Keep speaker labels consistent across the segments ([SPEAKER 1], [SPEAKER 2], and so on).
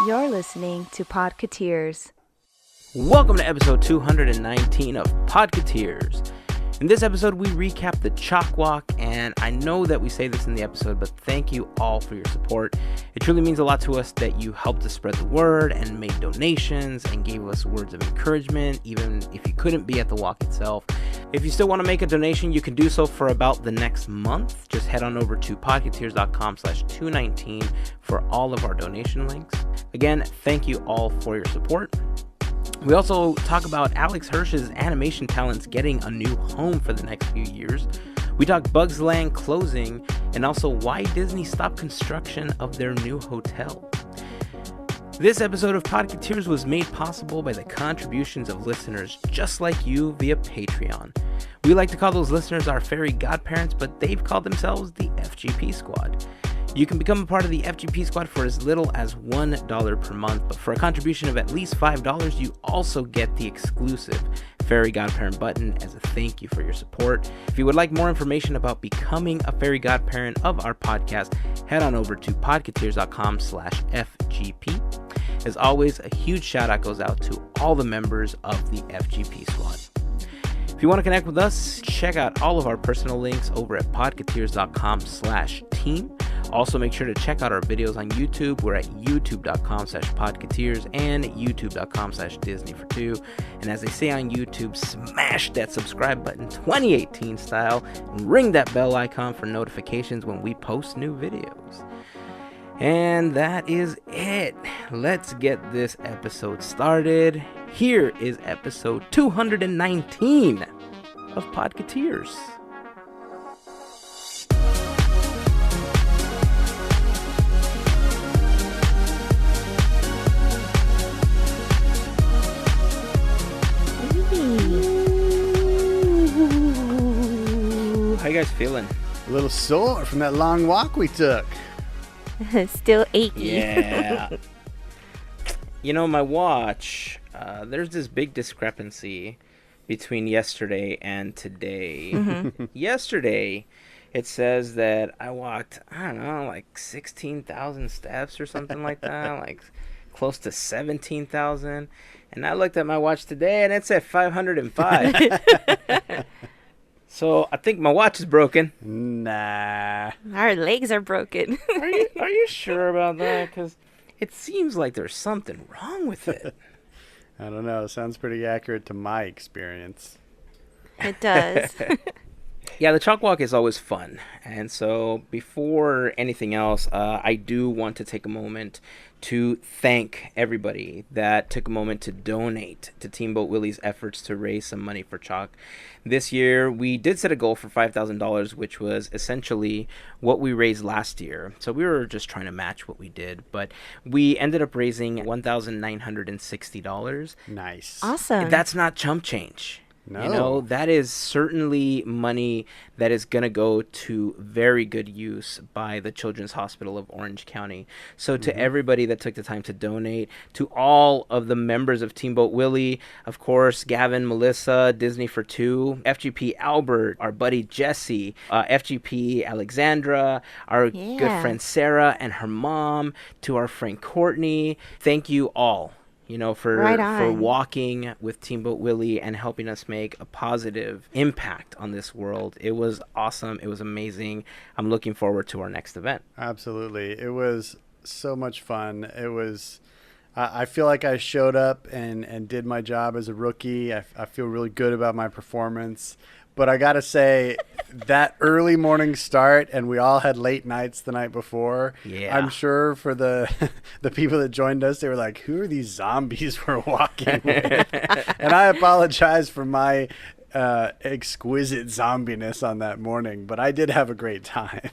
[SPEAKER 1] You're listening to Podketeers.
[SPEAKER 2] Welcome to episode 219 of Podketeers. In this episode, we recap the CHOC walk, and I know that we say this in the episode, but thank you all for your support. It truly means a lot to us that you helped us spread the word and made donations and gave us words of encouragement, even if you couldn't be at the walk itself. If you still want to make a donation, you can do so for about the next month. Just head on over to podketeers.com/219 for all of our donation links. Again, thank you all for your support. We also talk about Alex Hirsch's animation talents getting a new home for the next few years. We talk Bugs Land closing and also why Disney stopped construction of their new hotel. This episode of Podketeers was made possible by the contributions of listeners just like you via Patreon. We like to call those listeners our Fairy Godparents, but they've called themselves the FGP Squad. You can become a part of the FGP Squad for as little as $1 per month, but for a contribution of at least $5, you also get the exclusive Fairy Godparent button as a thank you for your support. If you would like more information about becoming a Fairy Godparent of our podcast, head on over to podketeers.com/FGP. As always, a huge shout out goes out to all the members of the FGP Squad. If you want to connect with us, check out all of our personal links over at podketeers.com/team. Also, make sure to check out our videos on YouTube. We're at youtube.com/podketeers and youtube.com/Disney42. And as they say on YouTube, smash that subscribe button 2018 style and ring that bell icon for notifications when we post new videos. And that is it. Let's get this episode started. Here is episode 219 of Podketeers. How you guys feeling?
[SPEAKER 3] A little sore from that long walk we took.
[SPEAKER 1] Still achy.
[SPEAKER 2] Yeah. You know, my watch, there's this big discrepancy between yesterday and today. Mm-hmm. Yesterday, it says that I walked, I don't know, like 16,000 steps or something like that, like close to 17,000. And I looked at my watch today and it said 505. So I think my watch is broken.
[SPEAKER 3] Nah.
[SPEAKER 1] Our legs are broken.
[SPEAKER 2] Are you sure about that? Because it seems like there's something wrong with it.
[SPEAKER 3] I don't know. Sounds pretty accurate to my experience.
[SPEAKER 1] It does.
[SPEAKER 2] Yeah, the CHOC walk is always fun. And so before anything else, I do want to take a moment to thank everybody that took a moment to donate to Teamboat Willie's efforts to raise some money for CHOC. This year, we did set a goal for $5,000, which was essentially what we raised last year. So we were just trying to match what we did. But we ended up raising $1,960.
[SPEAKER 3] Nice.
[SPEAKER 1] Awesome.
[SPEAKER 2] That's not chump change.
[SPEAKER 3] No.
[SPEAKER 2] You know, that is certainly money that is going to go to very good use by the Children's Hospital of Orange County. So to everybody that took the time to donate, to all of the members of Teamboat Willie, of course, Gavin, Melissa, Disney42, FGP Albert, our buddy Jesse, FGP Alexandra, our good friend Sarah and her mom, to our friend Courtney, thank you all. You know, for walking with Teamboat Willie and helping us make a positive impact on this world. It was awesome. It was amazing. I'm looking forward to our next event.
[SPEAKER 3] Absolutely. It was so much fun. It was, I feel like I showed up and did my job as a rookie. I feel really good about my performance. But I got to say, that early morning start, and we all had late nights the night before.
[SPEAKER 2] Yeah.
[SPEAKER 3] I'm sure for the people that joined us, they were like, who are these zombies we're walking with? And I apologize for my exquisite zombiness on that morning, but I did have a great time.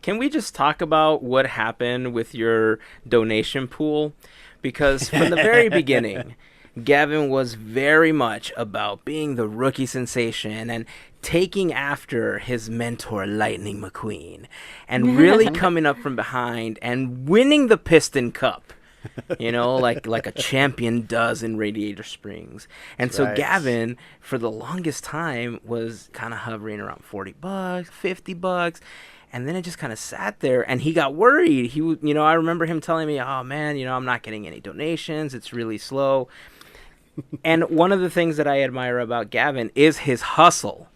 [SPEAKER 2] Can we just talk about what happened with your donation pool? Because from the very beginning, Gavin was very much about being the rookie sensation and taking after his mentor, Lightning McQueen, and really coming up from behind and winning the Piston Cup, you know, like a champion does in Radiator Springs. And so Gavin, for the longest time, was kind of hovering around $40, $50. And then it just kind of sat there, and he got worried. I remember him telling me, "Oh man, I'm not getting any donations. It's really slow." And one of the things that I admire about Gavin is his hustle.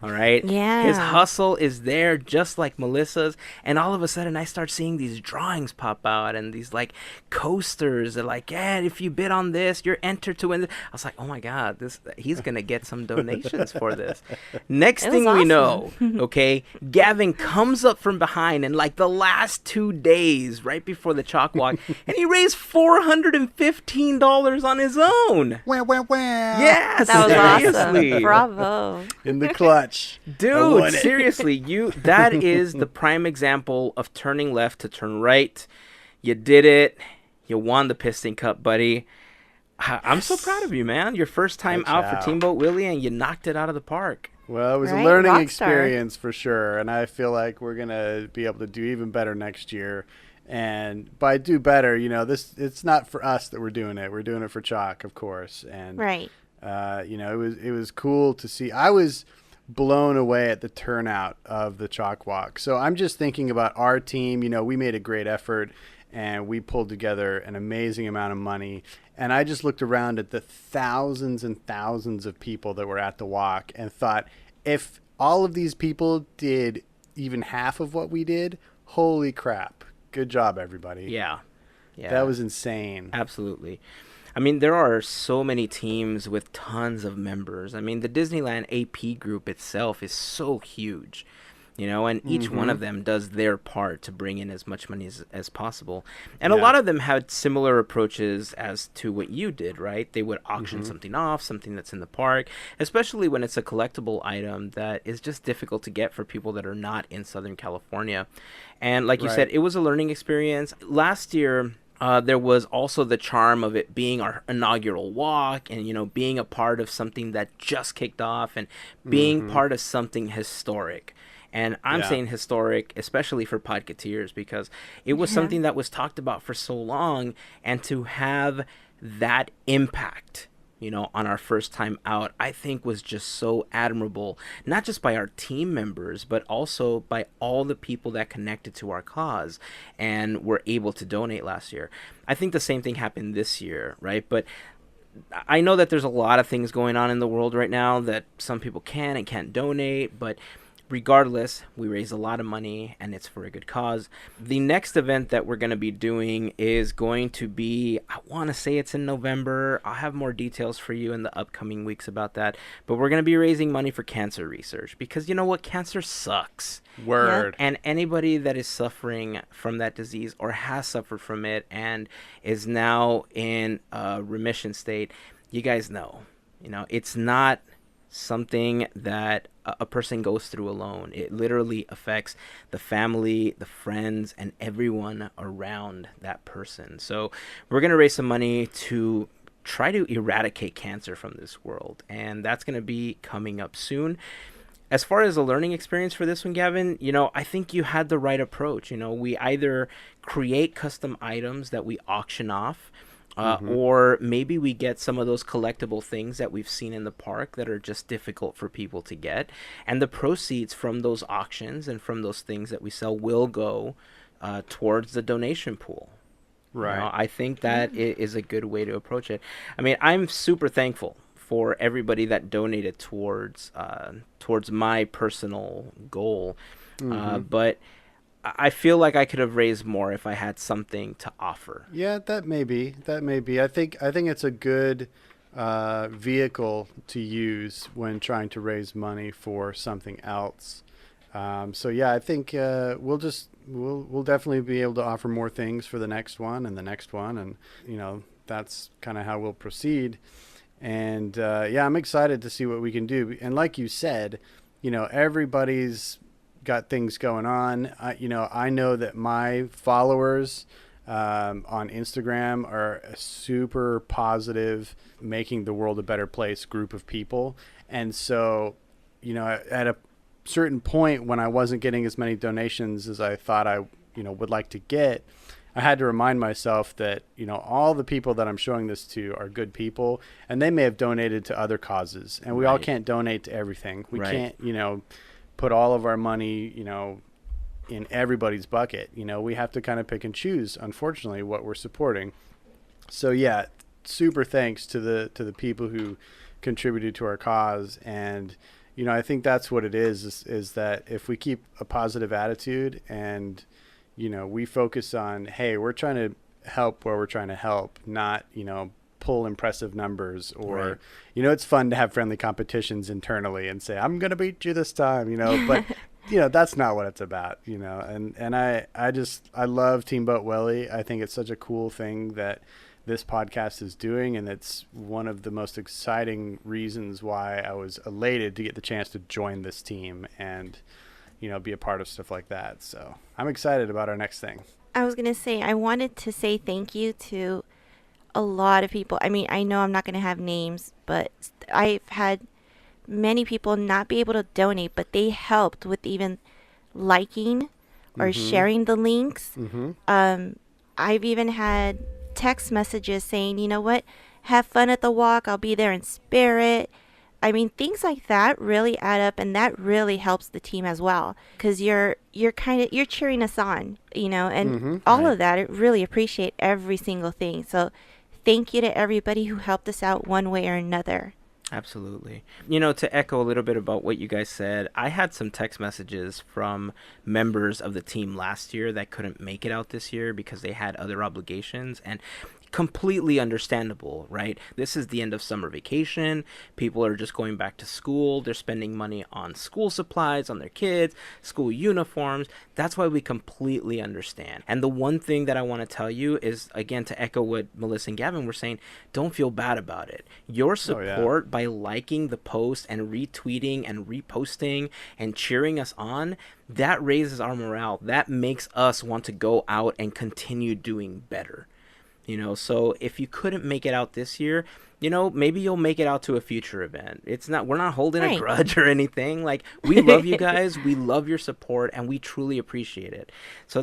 [SPEAKER 2] All right.
[SPEAKER 1] Yeah.
[SPEAKER 2] His hustle is there just like Melissa's. And all of a sudden I start seeing these drawings pop out and these like coasters. They're like, yeah, if you bid on this, you're entered to win this. I was like, oh my God, he's going to get some donations for this. Next thing we know, okay, Gavin comes up from behind in like the last 2 days right before the CHOC walk, and he raised $415 on his own.
[SPEAKER 3] Wah, wah, wah.
[SPEAKER 2] Yes.
[SPEAKER 1] That was
[SPEAKER 2] seriously.
[SPEAKER 1] awesome. Bravo.
[SPEAKER 3] In the clutch.
[SPEAKER 2] Dude, seriously, that is the prime example of turning left to turn right. You did it. You won the Piston Cup, buddy. I'm so proud of you, man. Your first time out for Teamboat Willie, and you knocked it out of the park.
[SPEAKER 3] Well, it was a
[SPEAKER 1] Right?
[SPEAKER 3] learning
[SPEAKER 1] Rockstar.
[SPEAKER 3] experience for sure, and I feel like we're going to be able to do even better next year. And by do better, it's not for us that we're doing it. We're doing it for CHOC, of course. And
[SPEAKER 1] Right.
[SPEAKER 3] it was cool to see. I was blown away at the turnout of the CHOC walk. So I'm just thinking about our team. We made a great effort and we pulled together an amazing amount of money. And I just looked around at the thousands and thousands of people that were at the walk and thought, if all of these people did even half of what we did, holy crap. Good job, everybody.
[SPEAKER 2] Yeah.
[SPEAKER 3] That was insane.
[SPEAKER 2] Absolutely. I mean, there are so many teams with tons of members. I mean, the Disneyland AP group itself is so huge, and each one of them does their part to bring in as much money as possible. And a lot of them had similar approaches as to what you did, right? They would auction something off, something that's in the park, especially when it's a collectible item that is just difficult to get for people that are not in Southern California. And like you said, it was a learning experience. Last year, there was also the charm of it being our inaugural walk and, being a part of something that just kicked off and being part of something historic. And I'm saying historic, especially for Podketeers, because it was something that was talked about for so long, and to have that impact, on our first time out, I think was just so admirable, not just by our team members, but also by all the people that connected to our cause and were able to donate last year. I think the same thing happened this year, right? But I know that there's a lot of things going on in the world right now that some people can and can't donate, but regardless, we raise a lot of money and it's for a good cause. The next event that we're going to be doing is going to be, I want to say it's in November. I'll have more details for you in the upcoming weeks about that. But we're going to be raising money for cancer research because you know what? Cancer sucks.
[SPEAKER 3] Word.
[SPEAKER 2] And anybody that is suffering from that disease or has suffered from it and is now in a remission state, you guys know, it's not something that a person goes through alone. It literally affects the family, the friends, and everyone around that person. So we're going to raise some money to try to eradicate cancer from this world, and that's going to be coming up soon. As far as a learning experience for this one, Gavin, I think you had the right approach. We either create custom items that we auction off, or maybe we get some of those collectible things that we've seen in the park that are just difficult for people to get. And the proceeds from those auctions and from those things that we sell will go towards the donation pool.
[SPEAKER 3] Right.
[SPEAKER 2] I think that is a good way to approach it. I mean, I'm super thankful for everybody that donated towards my personal goal. But I feel like I could have raised more if I had something to offer.
[SPEAKER 3] Yeah, that may be. I think it's a good vehicle to use when trying to raise money for something else. So yeah, I think we'll definitely be able to offer more things for the next one and the next one, and that's kind of how we'll proceed. And yeah, I'm excited to see what we can do. And like you said, everybody's got things going on. I know that my followers on Instagram are a super positive, making the world a better place group of people. And so, at a certain point when I wasn't getting as many donations as I thought I, would like to get, I had to remind myself that, all the people that I'm showing this to are good people, and they may have donated to other causes, and we all can't donate to everything. We can't, put all of our money, in everybody's bucket. We have to kind of pick and choose, unfortunately, what we're supporting. So yeah, super thanks to the people who contributed to our cause. And I think that's what it is that if we keep a positive attitude and we focus on, hey, we're trying to help where we're trying to help, not pull impressive numbers, or
[SPEAKER 2] Right.
[SPEAKER 3] It's fun to have friendly competitions internally and say, I'm gonna beat you this time, but that's not what it's about. And I love Teamboat Welly. I think it's such a cool thing that this podcast is doing, and it's one of the most exciting reasons why I was elated to get the chance to join this team and be a part of stuff like that. So I'm excited about our next thing.
[SPEAKER 1] I was going to say, I wanted to say thank you to a lot of people. I mean, I know I'm not going to have names, but I've had many people not be able to donate, but they helped with even liking or sharing the links. I've even had text messages saying, you know what, have fun at the walk. I'll be there in spirit. I mean, things like that really add up, and that really helps the team as well, because you're cheering us on, and all of that. I really appreciate every single thing. So thank you to everybody who helped us out one way or another.
[SPEAKER 2] Absolutely. To echo a little bit about what you guys said, I had some text messages from members of the team last year that couldn't make it out this year because they had other obligations, and completely understandable, right? This is the end of summer vacation. People are just going back to school. They're spending money on school supplies, on their kids, school uniforms. That's why we completely understand. And the one thing that I want to tell you is, again, to echo what Melissa and Gavin were saying, don't feel bad about it. Your support by liking the post and retweeting and reposting and cheering us on, that raises our morale. That makes us want to go out and continue doing better. So if you couldn't make it out this year, maybe you'll make it out to a future event. We're not holding a grudge or anything. Like, we love you guys. We love your support, and we truly appreciate it. So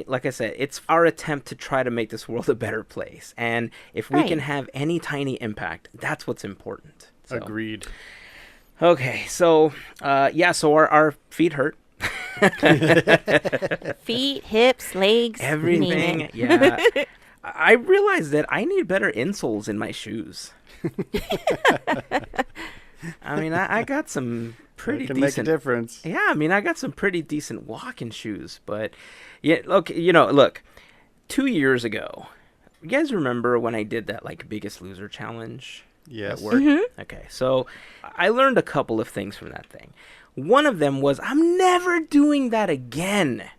[SPEAKER 2] like I said, it's our attempt to try to make this world a better place. And if we can have any tiny impact, that's what's important. So.
[SPEAKER 3] Agreed.
[SPEAKER 2] Okay. So, so our feet hurt.
[SPEAKER 1] Feet, hips, legs,
[SPEAKER 2] everything. Yeah. I realized that I need better insoles in my shoes. I mean, I got some pretty decent.
[SPEAKER 3] Make a difference.
[SPEAKER 2] Yeah, I mean, I got some pretty decent walking shoes, but yeah, look, 2 years ago, you guys remember when I did that Biggest Loser challenge?
[SPEAKER 3] Yes.
[SPEAKER 2] At work? Okay, so I learned a couple of things from that thing. One of them was, I'm never doing that again.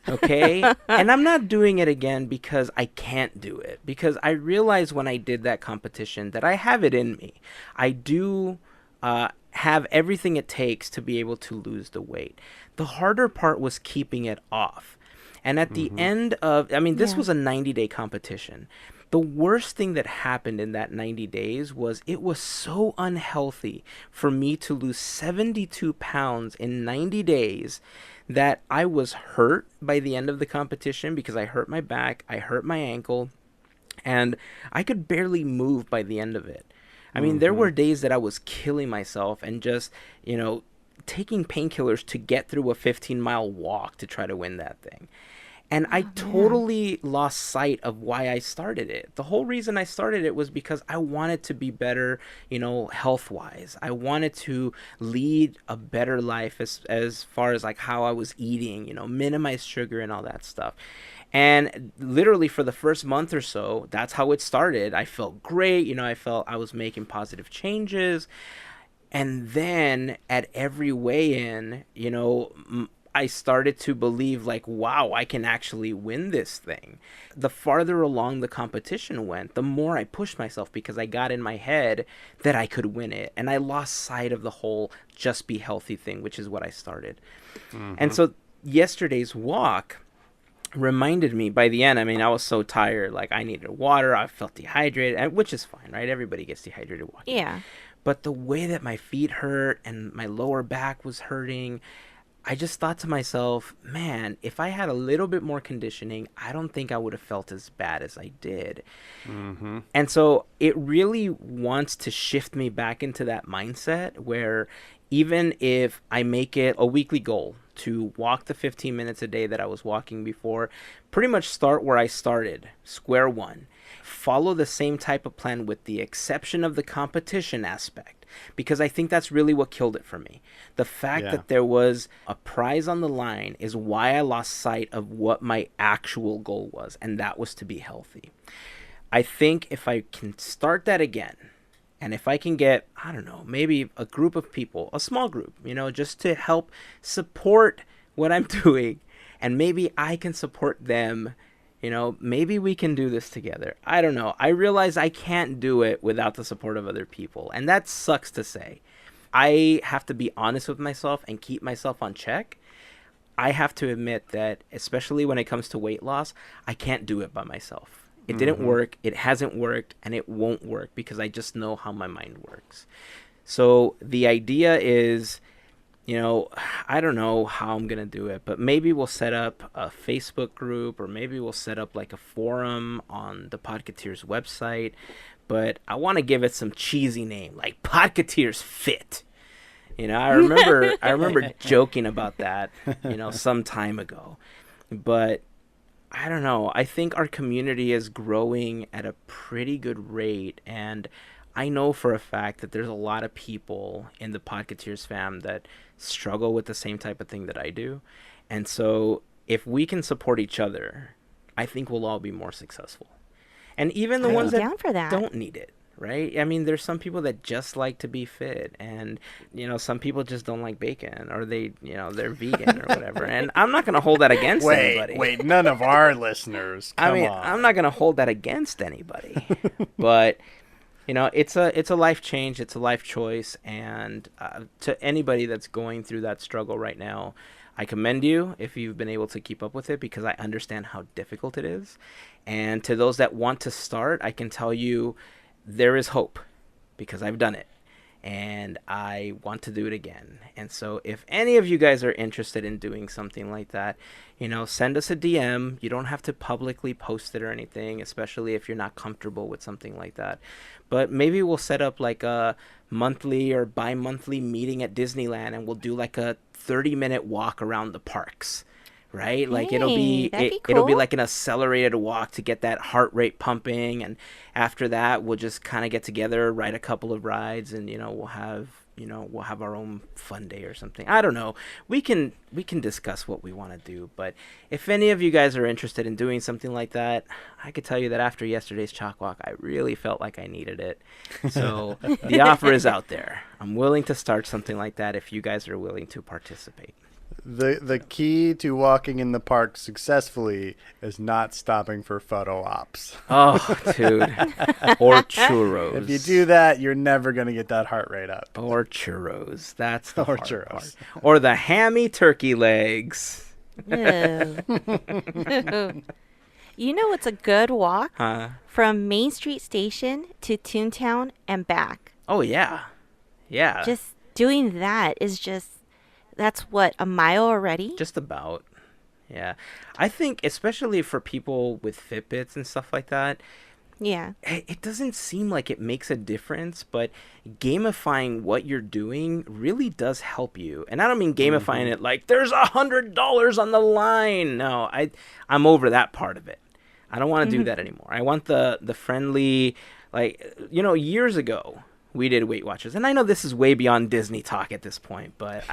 [SPEAKER 2] Okay? And I'm not doing it again because I can't do it. Because I realized when I did that competition that I have it in me. I do have everything it takes to be able to lose the weight. The harder part was keeping it off. And at the end of, this was a 90-day competition. The worst thing that happened in that 90 days was it was so unhealthy for me to lose 72 pounds in 90 days that I was hurt by the end of the competition because I hurt my back, I hurt my ankle, and I could barely move by the end of it. I mean, there were days that I was killing myself and just, taking painkillers to get through a 15-mile walk to try to win that thing. And I totally lost sight of why I started it. The whole reason I started it was because I wanted to be better, health-wise. I wanted to lead a better life as far as how I was eating, minimize sugar and all that stuff. And literally for the first month or so, that's how it started. I felt great. I felt I was making positive changes. And then at every weigh-in, I started to believe wow, I can actually win this thing. The farther along the competition went, the more I pushed myself because I got in my head that I could win it. And I lost sight of the whole just be healthy thing, which is what I started. And so yesterday's walk reminded me by the end, I was so tired. I needed water. I felt dehydrated, which is fine, right? Everybody gets dehydrated walking.
[SPEAKER 1] Yeah.
[SPEAKER 2] But the way that my feet hurt and my lower back was hurting, I just thought to myself, man, if I had a little bit more conditioning, I don't think I would have felt as bad as I did. And so it really wants to shift me back into that mindset where even if I make it a weekly goal, to walk the 15 minutes a day that I was walking before, pretty much start where I started, square one. Follow the same type of plan with the exception of the competition aspect, because I think that's really what killed it for me. The fact that there was a prize on the line is why I lost sight of what my actual goal was, and that was to be healthy. I think if I can start that again, and if I can get, I don't know, maybe a group of people, a small group, just to help support what I'm doing, and maybe I can support them, maybe we can do this together. I don't know. I realize I can't do it without the support of other people, and that sucks to say. I have to be honest with myself and keep myself on check. I have to admit that, especially when it comes to weight loss, I can't do it by myself. It didn't work, it hasn't worked, and it won't work because I just know how my mind works. So the idea is, I don't know how I'm going to do it, but maybe we'll set up a Facebook group, or maybe we'll set up like a forum on the Podketeers website. But I want to give it some cheesy name, like Podketeers Fit. I remember joking about that, some time ago. But I don't know. I think our community is growing at a pretty good rate, and I know for a fact that there's a lot of people in the Podketeers fam that struggle with the same type of thing that I do. And so if we can support each other, I think we'll all be more successful. And even the ones that don't need it, right? I mean, there's some people that just like to be fit, and some people just don't like bacon, or they're vegan or whatever. And I'm not going to hold that against anybody.
[SPEAKER 3] Wait, none of our listeners. Come on.
[SPEAKER 2] I'm not going to hold that against anybody. But it's a life change, it's a life choice, and to anybody that's going through that struggle right now, I commend you if you've been able to keep up with it, because I understand how difficult it is. And to those that want to start, I can tell you there is hope, because I've done it and I want to do it again. And so if any of you guys are interested in doing something like that, send us a DM. You don't have to publicly post it or anything, especially if you're not comfortable with something like that. But maybe we'll set up like a monthly or bi-monthly meeting at Disneyland, and we'll do like a 30-minute walk around the parks. Right? Like it'll be like an accelerated walk to get that heart rate pumping, and after that we'll just kind of get together, ride a couple of rides, and we'll have our own fun day or something. I don't know. We can discuss what we want to do, but if any of you guys are interested in doing something like that, I could tell you that after yesterday's CHOC walk, I really felt like I needed it. So the offer is out there. I'm willing to start something like that if you guys are willing to participate.
[SPEAKER 3] The key to walking in the park successfully is not stopping for photo ops.
[SPEAKER 2] Oh, dude. Or churros.
[SPEAKER 3] If you do that, you're never going to get that heart rate up.
[SPEAKER 2] Or churros. That's the hard part. Or the hammy turkey legs.
[SPEAKER 1] It's a good walk? From Main Street Station to Toontown and back.
[SPEAKER 2] Oh, yeah. Yeah.
[SPEAKER 1] Just doing that is that's what, a mile already?
[SPEAKER 2] Just about. Yeah. I think especially for people with Fitbits and stuff like that,
[SPEAKER 1] yeah,
[SPEAKER 2] it doesn't seem like it makes a difference, but gamifying what you're doing really does help you. And I don't mean gamifying it like there's $100 on the line. No, I'm over that part of it. I don't want to do that anymore. I want the friendly, years ago we did Weight Watchers, and I know this is way beyond Disney talk at this point, but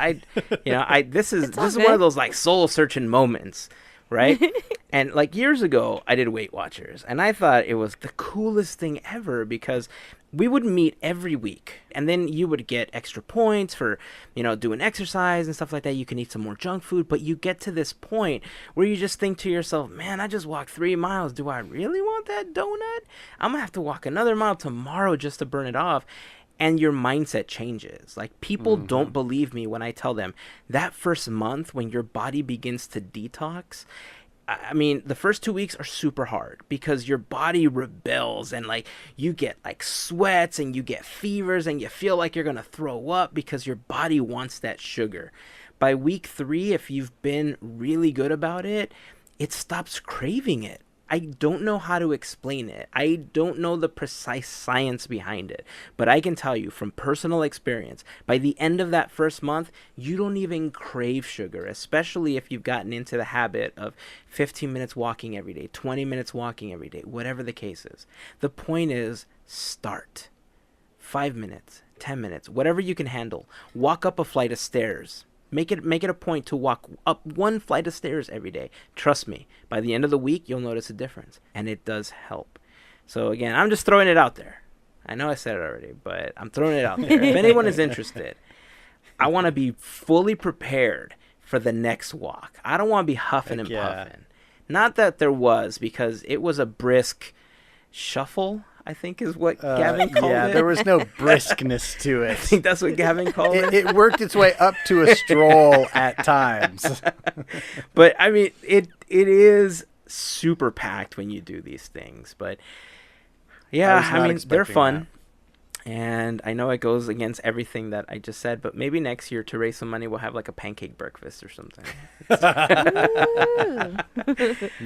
[SPEAKER 2] this is one of those like soul searching moments, right? And like years ago, I did Weight Watchers, and I thought it was the coolest thing ever, because we would meet every week, and then you would get extra points for doing exercise and stuff like that. You can eat some more junk food, but you get to this point where you just think to yourself, man, I just walked 3 miles. Do I really want that donut? I'm gonna have to walk another mile tomorrow just to burn it off. And your mindset changes. Like, people don't believe me when I tell them that first month when your body begins to detox, I mean, the first 2 weeks are super hard because your body rebels, and like you get like sweats and you get fevers and you feel like you're going to throw up because your body wants that sugar. By week 3, if you've been really good about it, it stops craving it. I don't know how to explain it. I don't know the precise science behind it. But I can tell you from personal experience, by the end of that first month, you don't even crave sugar, especially if you've gotten into the habit of 15 minutes walking every day, 20 minutes walking every day, whatever the case is. The point is, start. 5 minutes, 10 minutes, whatever you can handle. Walk up a flight of stairs. Make it a point to walk up one flight of stairs every day. Trust me, by the end of the week, you'll notice a difference. And it does help. So again, I'm just throwing it out there. I know I said it already, but I'm throwing it out there. If anyone is interested, I want to be fully prepared for the next walk. I don't want to be huffing and puffing. Not that there was, because it was a brisk shuffle, I think is what Gavin called it.
[SPEAKER 3] Yeah, there was no briskness to it.
[SPEAKER 2] I think that's what Gavin called it.
[SPEAKER 3] It worked its way up to a stroll at times.
[SPEAKER 2] But, I mean, it is super packed when you do these things. But, yeah, I mean, they're fun. That. And I know it goes against everything that I just said, but maybe next year to raise some money, we'll have like a pancake breakfast or something.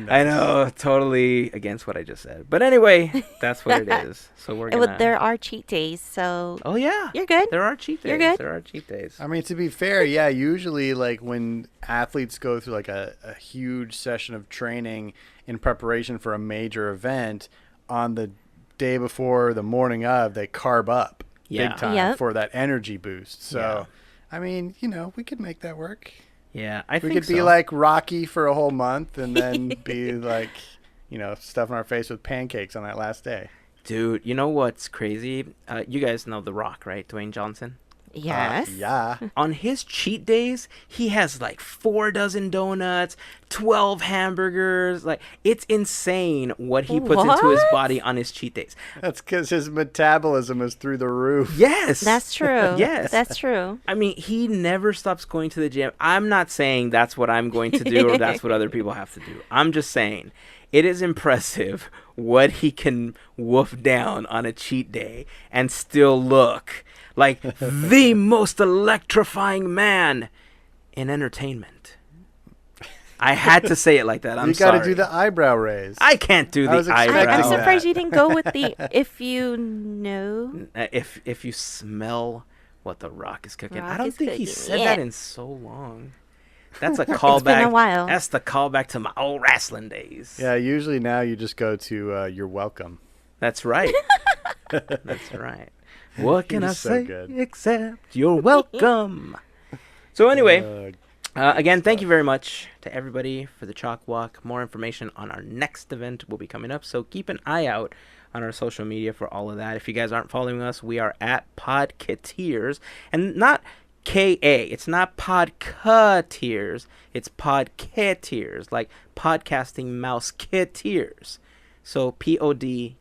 [SPEAKER 2] I know, totally against what I just said. But anyway, that's what it is. So we're going to...
[SPEAKER 1] There are cheat days, so...
[SPEAKER 2] Oh, yeah.
[SPEAKER 1] You're good.
[SPEAKER 2] There are cheat days.
[SPEAKER 1] You're good.
[SPEAKER 2] There are cheat days.
[SPEAKER 3] I mean, to be fair, yeah, usually like when athletes go through like a huge session of training in preparation for a major event, on the day before, the morning of, they carb up big time for that energy boost. So, I mean, we could make that work.
[SPEAKER 2] Yeah, I think so.
[SPEAKER 3] We could be like Rocky for a whole month and then be like, stuffing our face with pancakes on that last day.
[SPEAKER 2] Dude, you know what's crazy? You guys know The Rock, right? Dwayne Johnson?
[SPEAKER 1] Yes.
[SPEAKER 3] Yeah.
[SPEAKER 2] On his cheat days, he has like 4 dozen donuts, 12 hamburgers. Like, it's insane what he puts into his body on his cheat days.
[SPEAKER 3] That's because his metabolism is through the roof.
[SPEAKER 2] Yes.
[SPEAKER 1] That's true.
[SPEAKER 2] Yes.
[SPEAKER 1] That's true.
[SPEAKER 2] I mean, he never stops going to the gym. I'm not saying that's what I'm going to do or that's what other people have to do. I'm just saying it is impressive what he can wolf down on a cheat day and still look like the most electrifying man in entertainment. I had to say it like that. I'm sorry.
[SPEAKER 3] You got to do the eyebrow raise.
[SPEAKER 2] I can't do the eyebrow.
[SPEAKER 1] I'm surprised you didn't go with the if you know.
[SPEAKER 2] If you smell what The Rock is cooking.
[SPEAKER 1] Rock
[SPEAKER 2] I don't think he said
[SPEAKER 1] that
[SPEAKER 2] in so long. That's a callback.
[SPEAKER 1] It's been a while.
[SPEAKER 2] That's the callback to my old wrestling days.
[SPEAKER 3] Yeah, usually now you just go to you're welcome.
[SPEAKER 2] That's right. That's right. What can I say
[SPEAKER 3] good.
[SPEAKER 2] except you're welcome? So anyway, again, thank you very much to everybody for the CHOC Walk. More information on our next event will be coming up, so keep an eye out on our social media for all of that. If you guys aren't following us, we are at Podketeers, and not K-A. It's not Podketeers. It's Podketeers, like podcasting mouse Keteers. So Podketeers.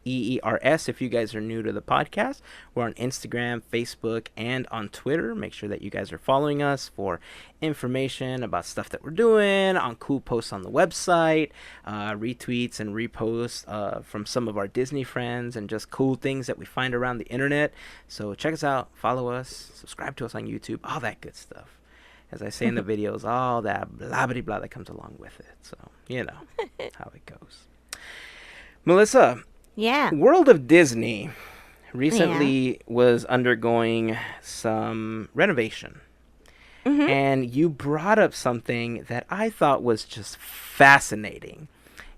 [SPEAKER 2] If you guys are new to the podcast. We're on Instagram, Facebook, and on Twitter. Make sure that you guys are following us for information about stuff that we're doing, on cool posts on the website, retweets and reposts from some of our Disney friends, and just cool things that we find around the internet. So check us out, follow us, subscribe to us on YouTube, all that good stuff. As I say in the videos, all that blah blah blah that comes along with it. So you know how it goes. Melissa.
[SPEAKER 1] Yeah.
[SPEAKER 2] World of Disney recently was undergoing some renovation. Mm-hmm. And you brought up something that I thought was just fascinating.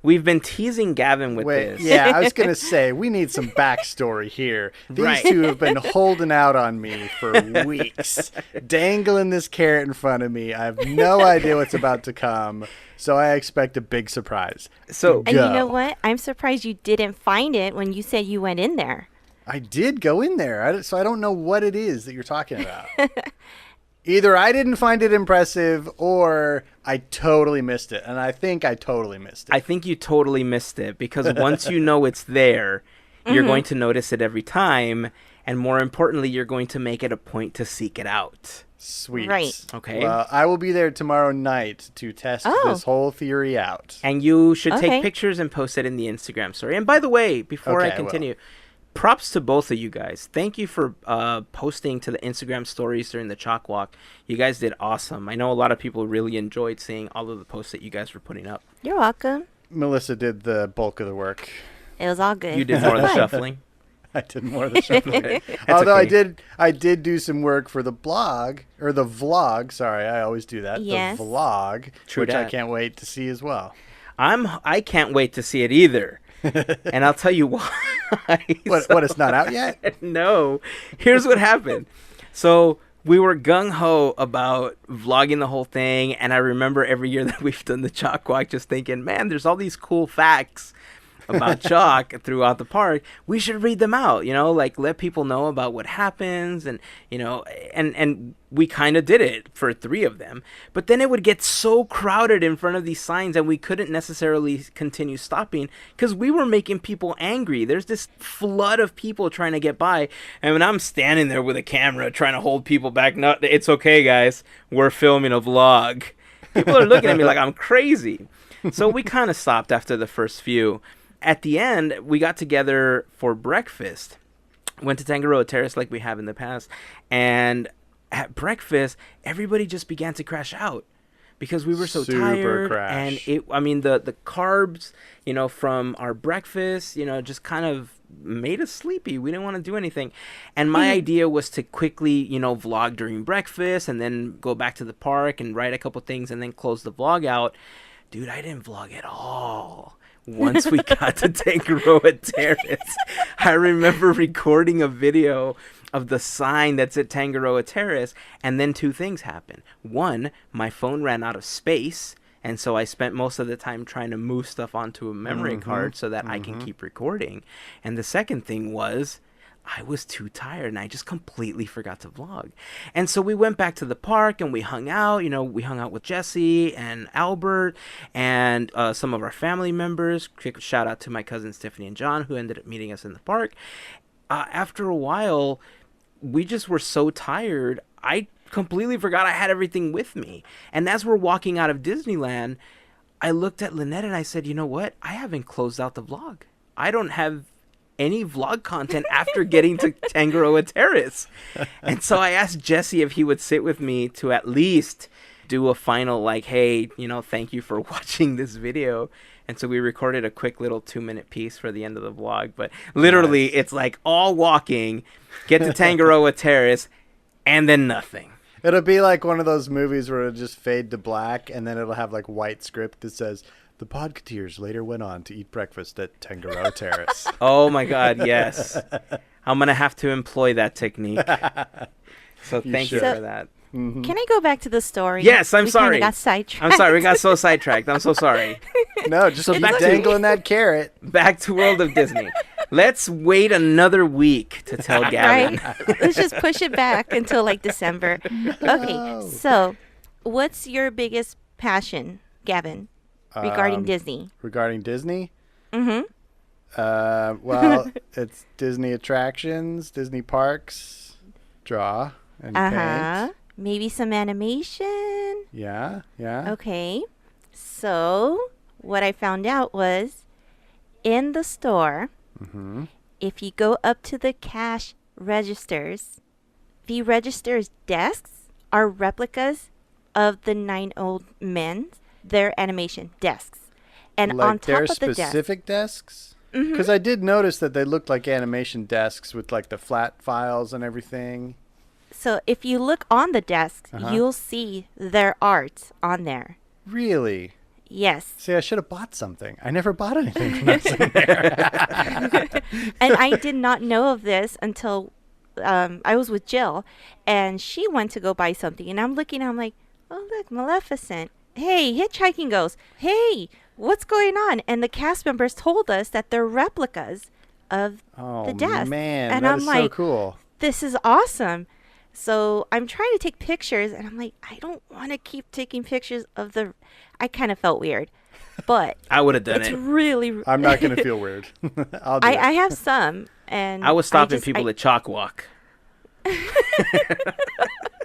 [SPEAKER 2] We've been teasing Gavin with this.
[SPEAKER 3] Yeah, I was going to say, we need some backstory here. These two have been holding out on me for weeks, dangling this carrot in front of me. I have no idea what's about to come, so I expect a big surprise.
[SPEAKER 2] So,
[SPEAKER 1] and you know what? I'm surprised you didn't find it when you said you went in there.
[SPEAKER 3] I did go in there, so I don't know what it is that you're talking about. Either I didn't find it impressive or I totally missed it. And I think I totally missed it.
[SPEAKER 2] I think you totally missed it because once you know it's there, you're going to notice it every time. And more importantly, you're going to make it a point to seek it out.
[SPEAKER 3] Sweet.
[SPEAKER 1] Right.
[SPEAKER 2] Okay.
[SPEAKER 3] Well, I will be there tomorrow night to test this whole theory out.
[SPEAKER 2] And you should take pictures and post it in the Instagram story. And by the way, before I continue, props to both of you guys. Thank you for posting to the Instagram stories during the CHOC walk. You guys did awesome. I know a lot of people really enjoyed seeing all of the posts that you guys were putting up.
[SPEAKER 1] You're welcome.
[SPEAKER 3] Melissa did the bulk of the work.
[SPEAKER 1] It was all good.
[SPEAKER 2] You did more of the shuffling.
[SPEAKER 3] I did more of the shuffling.
[SPEAKER 2] That's
[SPEAKER 3] Although
[SPEAKER 2] okay.
[SPEAKER 3] I did do some work for the blog or the vlog. Sorry, I always do that.
[SPEAKER 1] Yes.
[SPEAKER 3] The vlog,
[SPEAKER 2] True
[SPEAKER 3] which I
[SPEAKER 2] dat.
[SPEAKER 3] can't wait to see as well.
[SPEAKER 2] I can't wait to see it either. And I'll tell you why.
[SPEAKER 3] What? It's not out yet?
[SPEAKER 2] No. Here's what happened. So we were gung-ho about vlogging the whole thing, and I remember every year that we've done the CHOC walk just thinking, man, there's all these cool facts about CHOC throughout the park. We should read them out, like let people know about what happens, and and we kind of did it for 3 of them. But then it would get so crowded in front of these signs, and we couldn't necessarily continue stopping because we were making people angry. There's this flood of people trying to get by, and when I'm standing there with a camera trying to hold people back, no, it's okay, guys, we're filming a vlog. People are looking at me like I'm crazy. So we kind of stopped after the first few. At the end, we got together for breakfast. Went to Tangaroa Terrace like we have in the past. And at breakfast, everybody just began to crash out because we were so
[SPEAKER 3] Super
[SPEAKER 2] tired.
[SPEAKER 3] crash.
[SPEAKER 2] And the carbs, from our breakfast, just kind of made us sleepy. We didn't want to do anything. And my idea was to quickly, vlog during breakfast and then go back to the park and write a couple things and then close the vlog out. Dude, I didn't vlog at all. Once we got to Tangaroa Terrace, I remember recording a video of the sign that's at Tangaroa Terrace, and then 2 things happened. One, my phone ran out of space, and so I spent most of the time trying to move stuff onto a memory card so that I can keep recording. And the second thing was I was too tired and I just completely forgot to vlog. And so we went back to the park and we hung out. We hung out with Jesse and Albert and some of our family members. Quick shout out to my cousins Tiffany and John, who ended up meeting us in the park. After a while, we just were so tired, I completely forgot I had everything with me. And as we're walking out of Disneyland, I looked at Lynette and I said, you know what? I haven't closed out the vlog. I don't have any vlog content after getting to Tangaroa Terrace. And so I asked Jesse if he would sit with me to at least do a final, hey, thank you for watching this video. And so we recorded a quick little 2-minute piece for the end of the vlog. But literally,
[SPEAKER 3] Nice.
[SPEAKER 2] It's like all walking, get to Tangaroa Terrace, and then nothing.
[SPEAKER 3] It'll be like one of those movies where it'll just fade to black, and then it'll have white script that says, "The Podketeers later went on to eat breakfast at Tangaroa Terrace."
[SPEAKER 2] Oh my God, yes. I'm going to have to employ that technique. So thank you
[SPEAKER 3] should.
[SPEAKER 2] for that.
[SPEAKER 3] Mm-hmm.
[SPEAKER 1] Can I go back to the story?
[SPEAKER 2] Yes, I'm
[SPEAKER 1] We
[SPEAKER 2] sorry.
[SPEAKER 1] kinda got sidetracked.
[SPEAKER 2] I'm sorry, we got so sidetracked. I'm so sorry.
[SPEAKER 3] No, just
[SPEAKER 2] So
[SPEAKER 3] keep
[SPEAKER 2] back to-
[SPEAKER 3] dangling that carrot.
[SPEAKER 2] Back to World of Disney. Let's wait another week to tell Gavin.
[SPEAKER 1] Right? Let's just push it back until December. Okay, so what's your biggest passion, Gavin, regarding Disney?
[SPEAKER 3] Regarding Disney,
[SPEAKER 1] Mm-hmm.
[SPEAKER 3] well, it's Disney attractions, Disney parks, draw and paint.
[SPEAKER 1] Maybe some animation.
[SPEAKER 3] Yeah.
[SPEAKER 1] Okay. So what I found out was in the store,
[SPEAKER 3] Mm-hmm.
[SPEAKER 1] if you go up to the cash registers, the registers desks are replicas of the 9 old men, their animation desks. And
[SPEAKER 3] Like
[SPEAKER 1] on top
[SPEAKER 3] their
[SPEAKER 1] of the desk,
[SPEAKER 3] specific desks?
[SPEAKER 1] Mhm.
[SPEAKER 3] Because I did notice that they looked like animation desks with the flat files and everything.
[SPEAKER 1] so if you look on the desks,
[SPEAKER 3] Uh-huh.
[SPEAKER 1] you'll see their art on there.
[SPEAKER 3] Really?
[SPEAKER 1] Yes.
[SPEAKER 3] See, I should have bought something. I never bought anything when I was in there.
[SPEAKER 1] And I did not know of this until I was with Jill, and she went to go buy something, and I'm looking, I'm like, oh look, Maleficent. Hey, Hitchhiking Ghost. Hey, what's going on? And the cast members told us that they're replicas of
[SPEAKER 3] Oh,
[SPEAKER 1] the desk.
[SPEAKER 3] man.
[SPEAKER 1] And
[SPEAKER 3] that
[SPEAKER 1] I'm
[SPEAKER 3] is
[SPEAKER 1] like,
[SPEAKER 3] so cool.
[SPEAKER 1] this is awesome. So I'm trying to take pictures, and I'm like, I don't want to keep taking pictures of the. I kind of felt weird, but
[SPEAKER 2] I would have done
[SPEAKER 1] it's
[SPEAKER 2] it.
[SPEAKER 1] really.
[SPEAKER 3] I'm not going to feel weird. I'll do it.
[SPEAKER 1] I have some, and
[SPEAKER 2] I was stopping
[SPEAKER 1] just-
[SPEAKER 2] people at CHOC walk.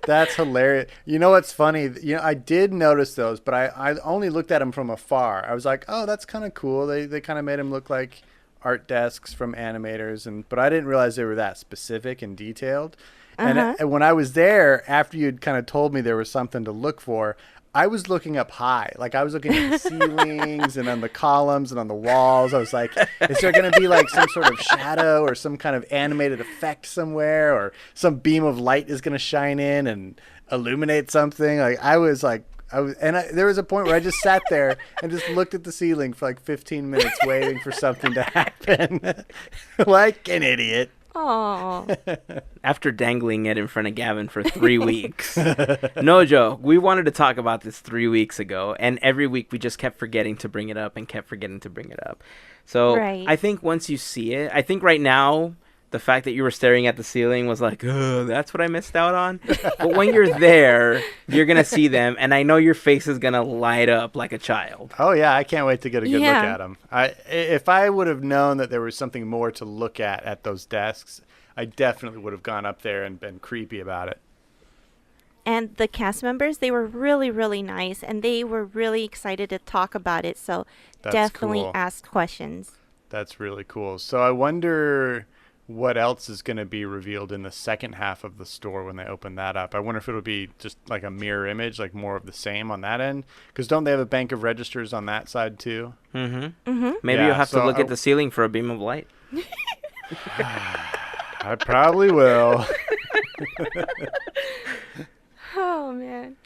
[SPEAKER 3] That's hilarious. You know what's funny? I did notice those, but I only looked at them from afar. I was like, oh, that's kind of cool. They kind of made them look like art desks from animators, but I didn't realize they were that specific and detailed.
[SPEAKER 1] Uh-huh.
[SPEAKER 3] And when I was there, after you'd kind of told me there was something to look for, I was looking up high. Like, I was looking at the ceilings and on the columns and on the walls. I was like, is there going to be like some sort of shadow or some kind of animated effect somewhere, or some beam of light is going to shine in and illuminate something? Like, there was a point where I just sat there and just looked at the ceiling for like 15 minutes waiting for something to happen. Like an idiot.
[SPEAKER 1] Oh.
[SPEAKER 2] After dangling it in front of Gavin for 3 weeks. No joke. We wanted to talk about this 3 weeks ago, and every week we just kept forgetting to bring it up and kept forgetting to bring it up. So
[SPEAKER 1] Right.
[SPEAKER 2] I think once you see it, I think right now, the fact that you were staring at the ceiling was like, oh, that's what I missed out on. But when you're there, you're going to see them, and I know your face is going to light up like a child.
[SPEAKER 3] Oh, yeah. I can't wait to get a good
[SPEAKER 1] Yeah.
[SPEAKER 3] look at them. If I would have known that there was something more to look at those desks, I definitely would have gone up there and been creepy about it.
[SPEAKER 1] And the cast members, they were really, really nice, and they were really excited to talk about it. So
[SPEAKER 3] That's
[SPEAKER 1] definitely
[SPEAKER 3] cool.
[SPEAKER 1] ask questions.
[SPEAKER 3] That's really cool. So I wonder what else is going to be revealed in the second half of the store when they open that up. I wonder if it'll be just like a mirror image, like more of the same on that end. Because don't they have a bank of registers on that side too?
[SPEAKER 2] Mm-hmm.
[SPEAKER 1] Mm-hmm.
[SPEAKER 2] Maybe
[SPEAKER 3] Yeah,
[SPEAKER 2] you'll have to
[SPEAKER 3] so
[SPEAKER 2] look at the ceiling for a beam of light.
[SPEAKER 3] I probably will.
[SPEAKER 1] Oh, man.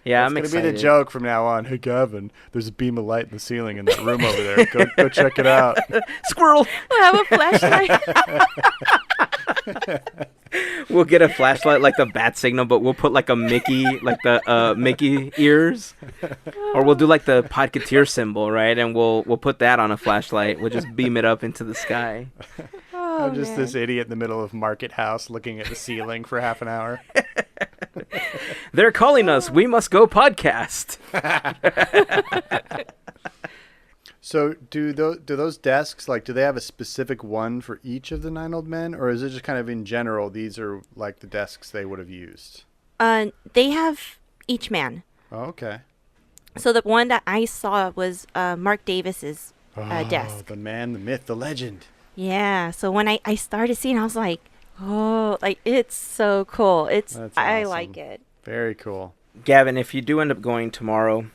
[SPEAKER 2] Yeah,
[SPEAKER 3] That's
[SPEAKER 2] I'm
[SPEAKER 3] going to
[SPEAKER 2] excited.
[SPEAKER 3] be the joke from now on. Hey, Gavin, there's a beam of light in the ceiling in that room over there. Go check it out.
[SPEAKER 2] Squirrel!
[SPEAKER 1] We'll have a flashlight.
[SPEAKER 2] We'll get a flashlight like the bat signal, but we'll put like a Mickey, like the Mickey ears. Or we'll do like the Podketeers symbol, right? And we'll put that on a flashlight. We'll just beam it up into the sky.
[SPEAKER 1] Oh,
[SPEAKER 3] I'm just
[SPEAKER 1] man.
[SPEAKER 3] this idiot in the middle of Market House looking at the ceiling for half an hour.
[SPEAKER 2] They're calling us. We must go podcast.
[SPEAKER 3] So do those desks, like, do they have a specific one for each of the 9 old men? Or is it just kind of in general, these are like the desks they would have used?
[SPEAKER 1] They have each man.
[SPEAKER 3] Oh, okay.
[SPEAKER 1] So the one that I saw was Mark Davis's
[SPEAKER 3] Oh,
[SPEAKER 1] desk.
[SPEAKER 3] the man, the myth, the legend.
[SPEAKER 1] Yeah. So when I started seeing, I was like, oh, like, it's so cool.
[SPEAKER 3] That's
[SPEAKER 1] I
[SPEAKER 3] awesome.
[SPEAKER 1] like it.
[SPEAKER 3] Very cool.
[SPEAKER 2] Gavin, if you do end up going tomorrow,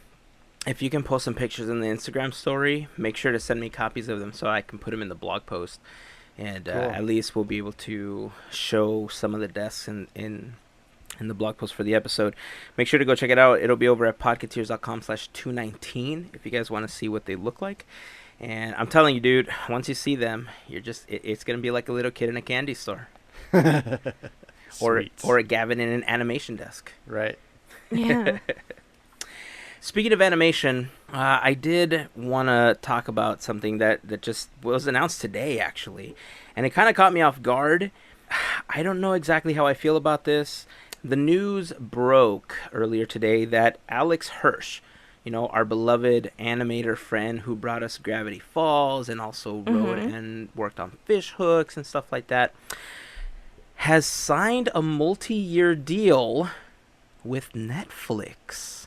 [SPEAKER 2] if you can post some pictures in the Instagram story, make sure to send me copies of them so I can put them in the blog post. And
[SPEAKER 3] Cool.
[SPEAKER 2] at least we'll be able to show some of the desks in the blog post for the episode. Make sure to go check it out. It'll be over at podketeers.com/219 if you guys want to see what they look like. And I'm telling you, dude, once you see them, you're just it's going to be like a little kid in a candy store.
[SPEAKER 3] Sweet.
[SPEAKER 2] Or a Gavin in an animation desk.
[SPEAKER 3] Right.
[SPEAKER 1] Yeah.
[SPEAKER 2] Speaking of animation, I did want to talk about something that just was announced today, actually. And it kind of caught me off guard. I don't know exactly how I feel about this. The news broke earlier today that Alex Hirsch, you know, our beloved animator friend who brought us Gravity Falls and also wrote and worked on Fish Hooks and stuff like that, has signed a multi-year deal with Netflix.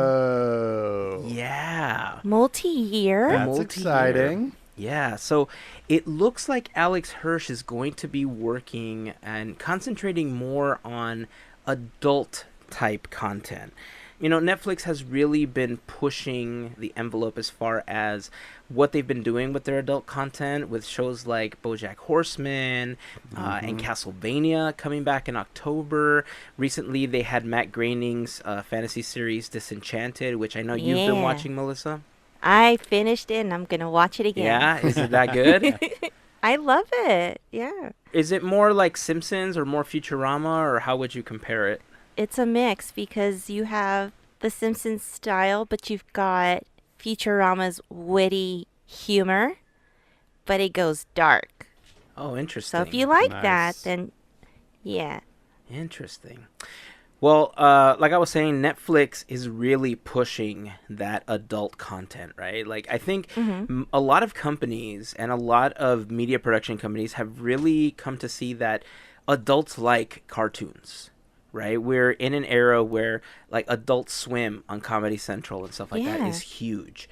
[SPEAKER 3] Whoa.
[SPEAKER 2] Yeah.
[SPEAKER 1] Multi-year?
[SPEAKER 3] That's
[SPEAKER 2] multi-year.
[SPEAKER 3] exciting.
[SPEAKER 2] Yeah, so it looks like Alex Hirsch is going to be working and concentrating more on adult type content. You know, Netflix has really been pushing the envelope as far as what they've been doing with their adult content, with shows like BoJack Horseman and Castlevania coming back in October. Recently, they had Matt Groening's fantasy series Disenchanted, which I know you've been
[SPEAKER 1] Yeah.
[SPEAKER 2] watching, Melissa.
[SPEAKER 1] I finished it and I'm going to watch it again.
[SPEAKER 2] Yeah, is it that good?
[SPEAKER 1] I love it. Yeah.
[SPEAKER 2] Is it more like Simpsons or more Futurama, or how would you compare it?
[SPEAKER 1] It's a mix because you have the Simpsons style, but you've got Futurama's witty humor, but it goes dark.
[SPEAKER 2] Oh, interesting.
[SPEAKER 1] So if you like
[SPEAKER 3] Nice.
[SPEAKER 1] that, then yeah.
[SPEAKER 2] Interesting. Well, like I was saying, Netflix is really pushing that adult content, right? Like, I think a lot of companies and a lot of media production companies have really come to see that adults like cartoons, right? We're in an era where, like, Adult Swim on Comedy Central and stuff like that
[SPEAKER 1] Yeah.
[SPEAKER 2] is huge.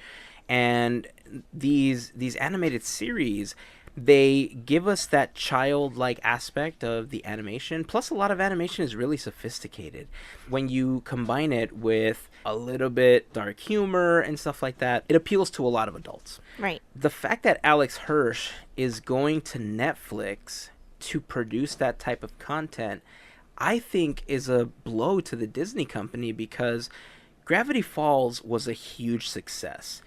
[SPEAKER 2] And these animated series, they give us that childlike aspect of the animation. Plus, a lot of animation is really sophisticated. When you combine it with a little bit dark humor and stuff like that, it appeals to a lot of adults.
[SPEAKER 1] Right.
[SPEAKER 2] The fact that Alex Hirsch is going to Netflix to produce that type of content, I think is a blow to the Disney company, because Gravity Falls was a huge success.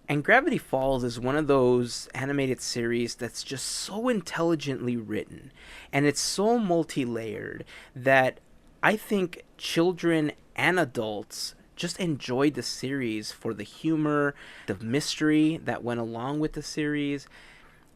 [SPEAKER 2] And Gravity Falls is one of those animated series that's just so intelligently written, and it's so multi-layered that I think children and adults just enjoyed the series for the humor, the mystery that went along with the series.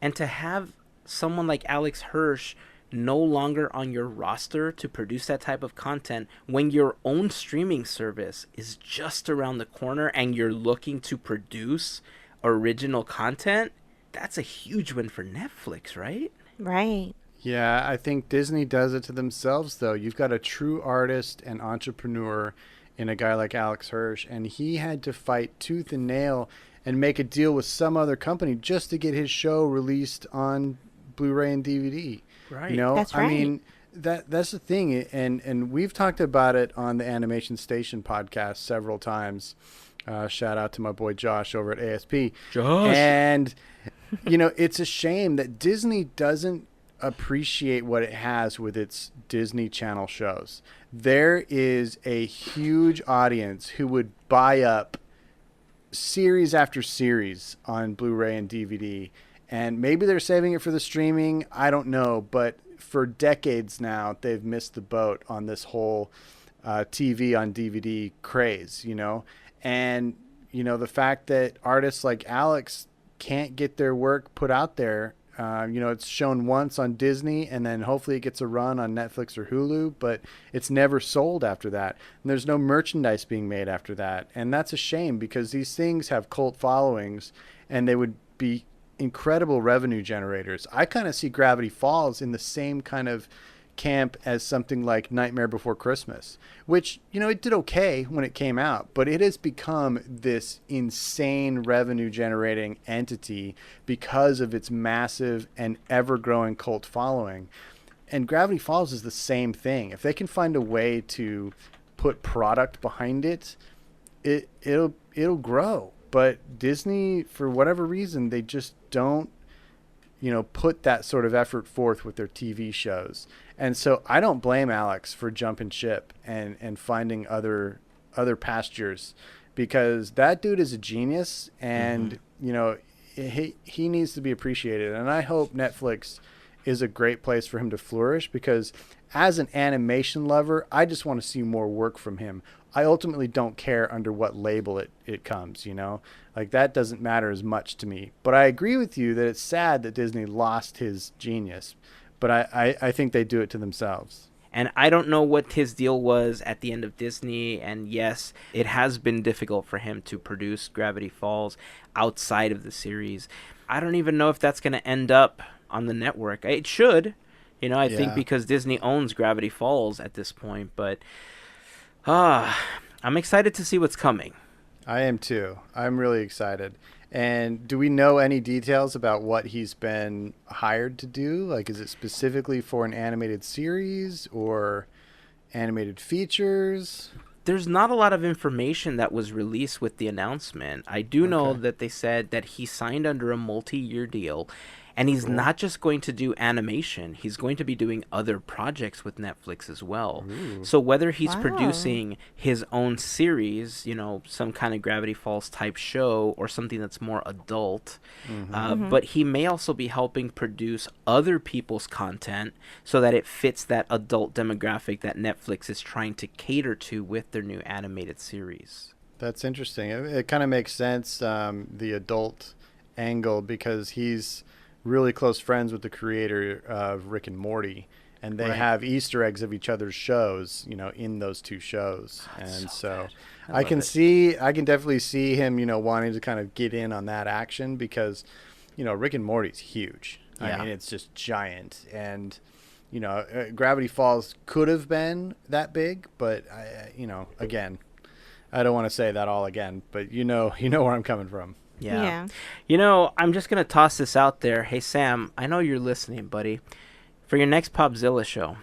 [SPEAKER 2] And to have someone like Alex Hirsch no longer on your roster to produce that type of content when your own streaming service is just around the corner and you're looking to produce original content, that's a huge win for Netflix, right?
[SPEAKER 1] Right.
[SPEAKER 3] Yeah, I think Disney does it to themselves, though. You've got a true artist and entrepreneur in a guy like Alex Hirsch, and he had to fight tooth and nail and make a deal with some other company just to get his show released on Blu-ray and DVD.
[SPEAKER 2] Right.
[SPEAKER 3] You know,
[SPEAKER 1] That's right.
[SPEAKER 3] I mean, that's the thing, and we've talked about it on the Animation Station podcast several times. Shout out to my boy Josh over at ASP.
[SPEAKER 2] Josh.
[SPEAKER 3] And you know, it's a shame that Disney doesn't appreciate what it has with its Disney Channel shows. There is a huge audience who would buy up series after series on Blu-ray and DVD. And maybe they're saving it for the streaming. I don't know. But for decades now, they've missed the boat on this whole TV on DVD craze, you know. And, you know, the fact that artists like Alex can't get their work put out there. You know, it's shown once on Disney, and then hopefully it gets a run on Netflix or Hulu, but it's never sold after that. And there's no merchandise being made after that. And that's a shame, because these things have cult followings, and they would be incredible revenue generators. I kind of see Gravity Falls in the same kind of camp as something like Nightmare Before Christmas, which, you know, it did okay when it came out, but it has become this insane revenue generating entity because of its massive and ever growing cult following. And Gravity Falls is the same thing. If they can find a way to put product behind it, it'll grow. But Disney, for whatever reason, they just don't, you know, put that sort of effort forth with their TV shows. And so I don't blame Alex for jumping ship and finding other pastures, because that dude is a genius, and you know, he needs to be appreciated. And I hope Netflix is a great place for him to flourish, because as an animation lover, I just want to see more work from him. I ultimately don't care under what label it comes, you know, like that doesn't matter as much to me. But I agree with you that it's sad that Disney lost his genius, but I think they do it to themselves.
[SPEAKER 2] And I don't know what his deal was at the end of Disney. And yes, it has been difficult for him to produce Gravity Falls outside of the series. I don't even know if that's going to end up on the network. It should, you know, I think because Disney owns Gravity Falls at this point. But I'm excited to see what's coming.
[SPEAKER 3] I am too. I'm really excited. And do we know any details about what he's been hired to do? Like, is it specifically for an animated series or animated features?
[SPEAKER 2] There's not a lot of information that was released with the announcement. I do know that they said that he signed under a multi-year deal, and he's not just going to do animation. He's going to be doing other projects with Netflix as well. Ooh. So whether he's producing his own series, you know, some kind of Gravity Falls type show, or something that's more adult, but he may also be helping produce other people's content so that it fits that adult demographic that Netflix is trying to cater to with their new animated series.
[SPEAKER 3] That's interesting. It kind of makes sense, the adult angle, because he's really close friends with the creator of Rick and Morty, and they have Easter eggs of each other's shows, you know, in those two shows. And so I can definitely see him, you know, wanting to kind of get in on that action, because, you know, Rick and Morty's huge. I mean, it's just giant. And, you know, Gravity Falls could have been that big, but you know, again, I don't want to say that all again, but you know where I'm coming from.
[SPEAKER 2] Yeah.
[SPEAKER 1] Yeah.
[SPEAKER 2] You know, I'm just going to toss this out there. Hey, Sam, I know you're listening, buddy. For your next Popzilla show,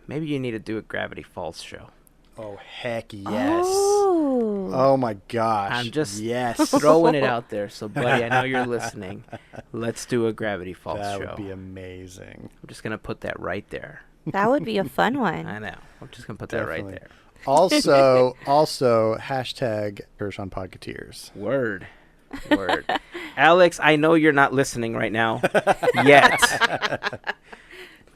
[SPEAKER 2] maybe you need to do a Gravity Falls show.
[SPEAKER 3] Oh, heck yes.
[SPEAKER 1] Oh.
[SPEAKER 3] Oh, my gosh.
[SPEAKER 2] I'm just
[SPEAKER 3] yes.
[SPEAKER 2] throwing it out there. So, buddy, I know you're listening. Let's do a Gravity Falls
[SPEAKER 3] That
[SPEAKER 2] show.
[SPEAKER 3] would be amazing.
[SPEAKER 2] I'm just going to put that right there.
[SPEAKER 1] That would be a fun one.
[SPEAKER 2] I know. I'm just going to put that right
[SPEAKER 3] Definitely.
[SPEAKER 2] there.
[SPEAKER 3] Also, hashtag Hirsch on Podketeers.
[SPEAKER 2] Word. Alex, I know you're not listening right now yet.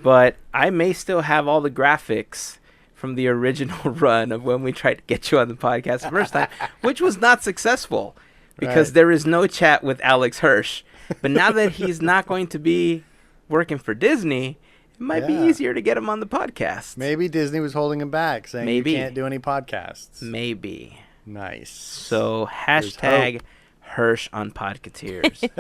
[SPEAKER 2] But I may still have all the graphics from the original run of when we tried to get you on the podcast the first time, which was not successful because there is no chat with Alex Hirsch. But now that he's not going to be working for Disney, it might be easier to get him on the podcast.
[SPEAKER 3] Maybe Disney was holding him back, saying you can't do any podcasts.
[SPEAKER 2] Maybe.
[SPEAKER 3] Nice.
[SPEAKER 2] So hashtag Hirsch on Podketeers.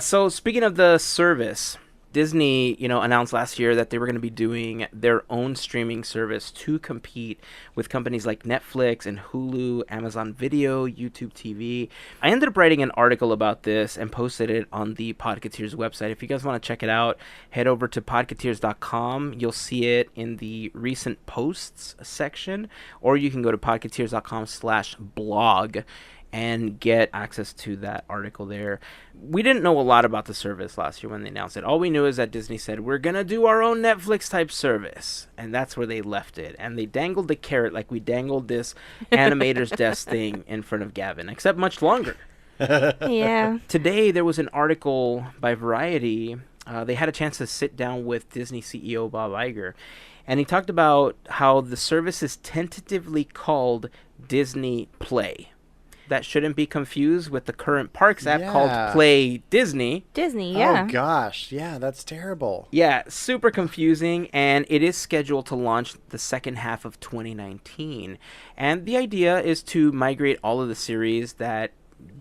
[SPEAKER 2] So speaking of the service, Disney, announced last year that they were going to be doing their own streaming service to compete with companies like Netflix and Hulu, Amazon Video, YouTube TV. I ended up writing an article about this and posted it on the Podketeers website. If you guys want to check it out, head over to podketeers.com. You'll see it in the recent posts section, or you can go to podketeers.com/blog and get access to that article there. We didn't know a lot about the service last year when they announced it. All we knew is that Disney said, we're going to do our own Netflix type service. And that's where they left it. And they dangled the carrot like we dangled this animator's desk thing in front of Gavin, except much longer.
[SPEAKER 1] Yeah.
[SPEAKER 2] Today, there was an article by Variety. They had a chance to sit down with Disney CEO Bob Iger. And he talked about how the service is tentatively called Disney Play. That shouldn't be confused with the current Parks app called Play Disney.
[SPEAKER 1] Disney, yeah.
[SPEAKER 3] Oh, gosh. Yeah, that's terrible.
[SPEAKER 2] Yeah, super confusing, and it is scheduled to launch the second half of 2019. And the idea is to migrate all of the series that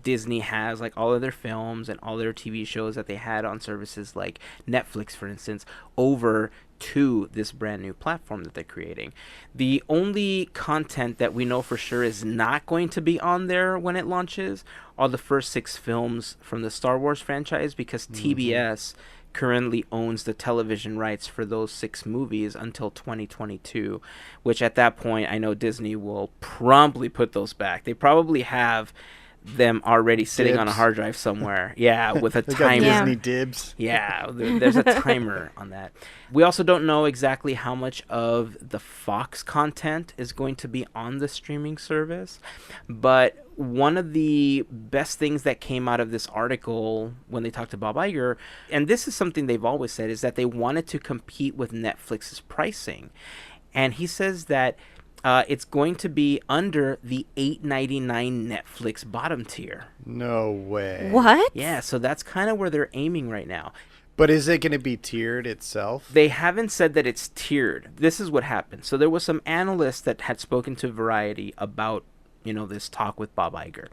[SPEAKER 2] Disney has, like all of their films and all their TV shows that they had on services like Netflix, for instance, over to this brand new platform that they're creating. The only content that we know for sure is not going to be on there when it launches are the first 6 films from the Star Wars franchise, because TBS currently owns the television rights for those 6 movies until 2022, which at that point I know Disney will promptly put those back. They probably have them already sitting on a hard drive somewhere. Yeah, with a timer.
[SPEAKER 3] Disney dibs.
[SPEAKER 2] Yeah, there's a timer on that. We also don't know exactly how much of the Fox content is going to be on the streaming service, but one of the best things that came out of this article when they talked to Bob Iger, and this is something they've always said, is that they wanted to compete with Netflix's pricing. And he says that it's going to be under the $8.99 Netflix bottom tier.
[SPEAKER 3] No way.
[SPEAKER 1] What?
[SPEAKER 2] Yeah, so that's kind of where they're aiming right now.
[SPEAKER 3] But is it going to be tiered itself?
[SPEAKER 2] They haven't said that it's tiered. This is what happened. So there was some analysts that had spoken to Variety about this talk with Bob Iger.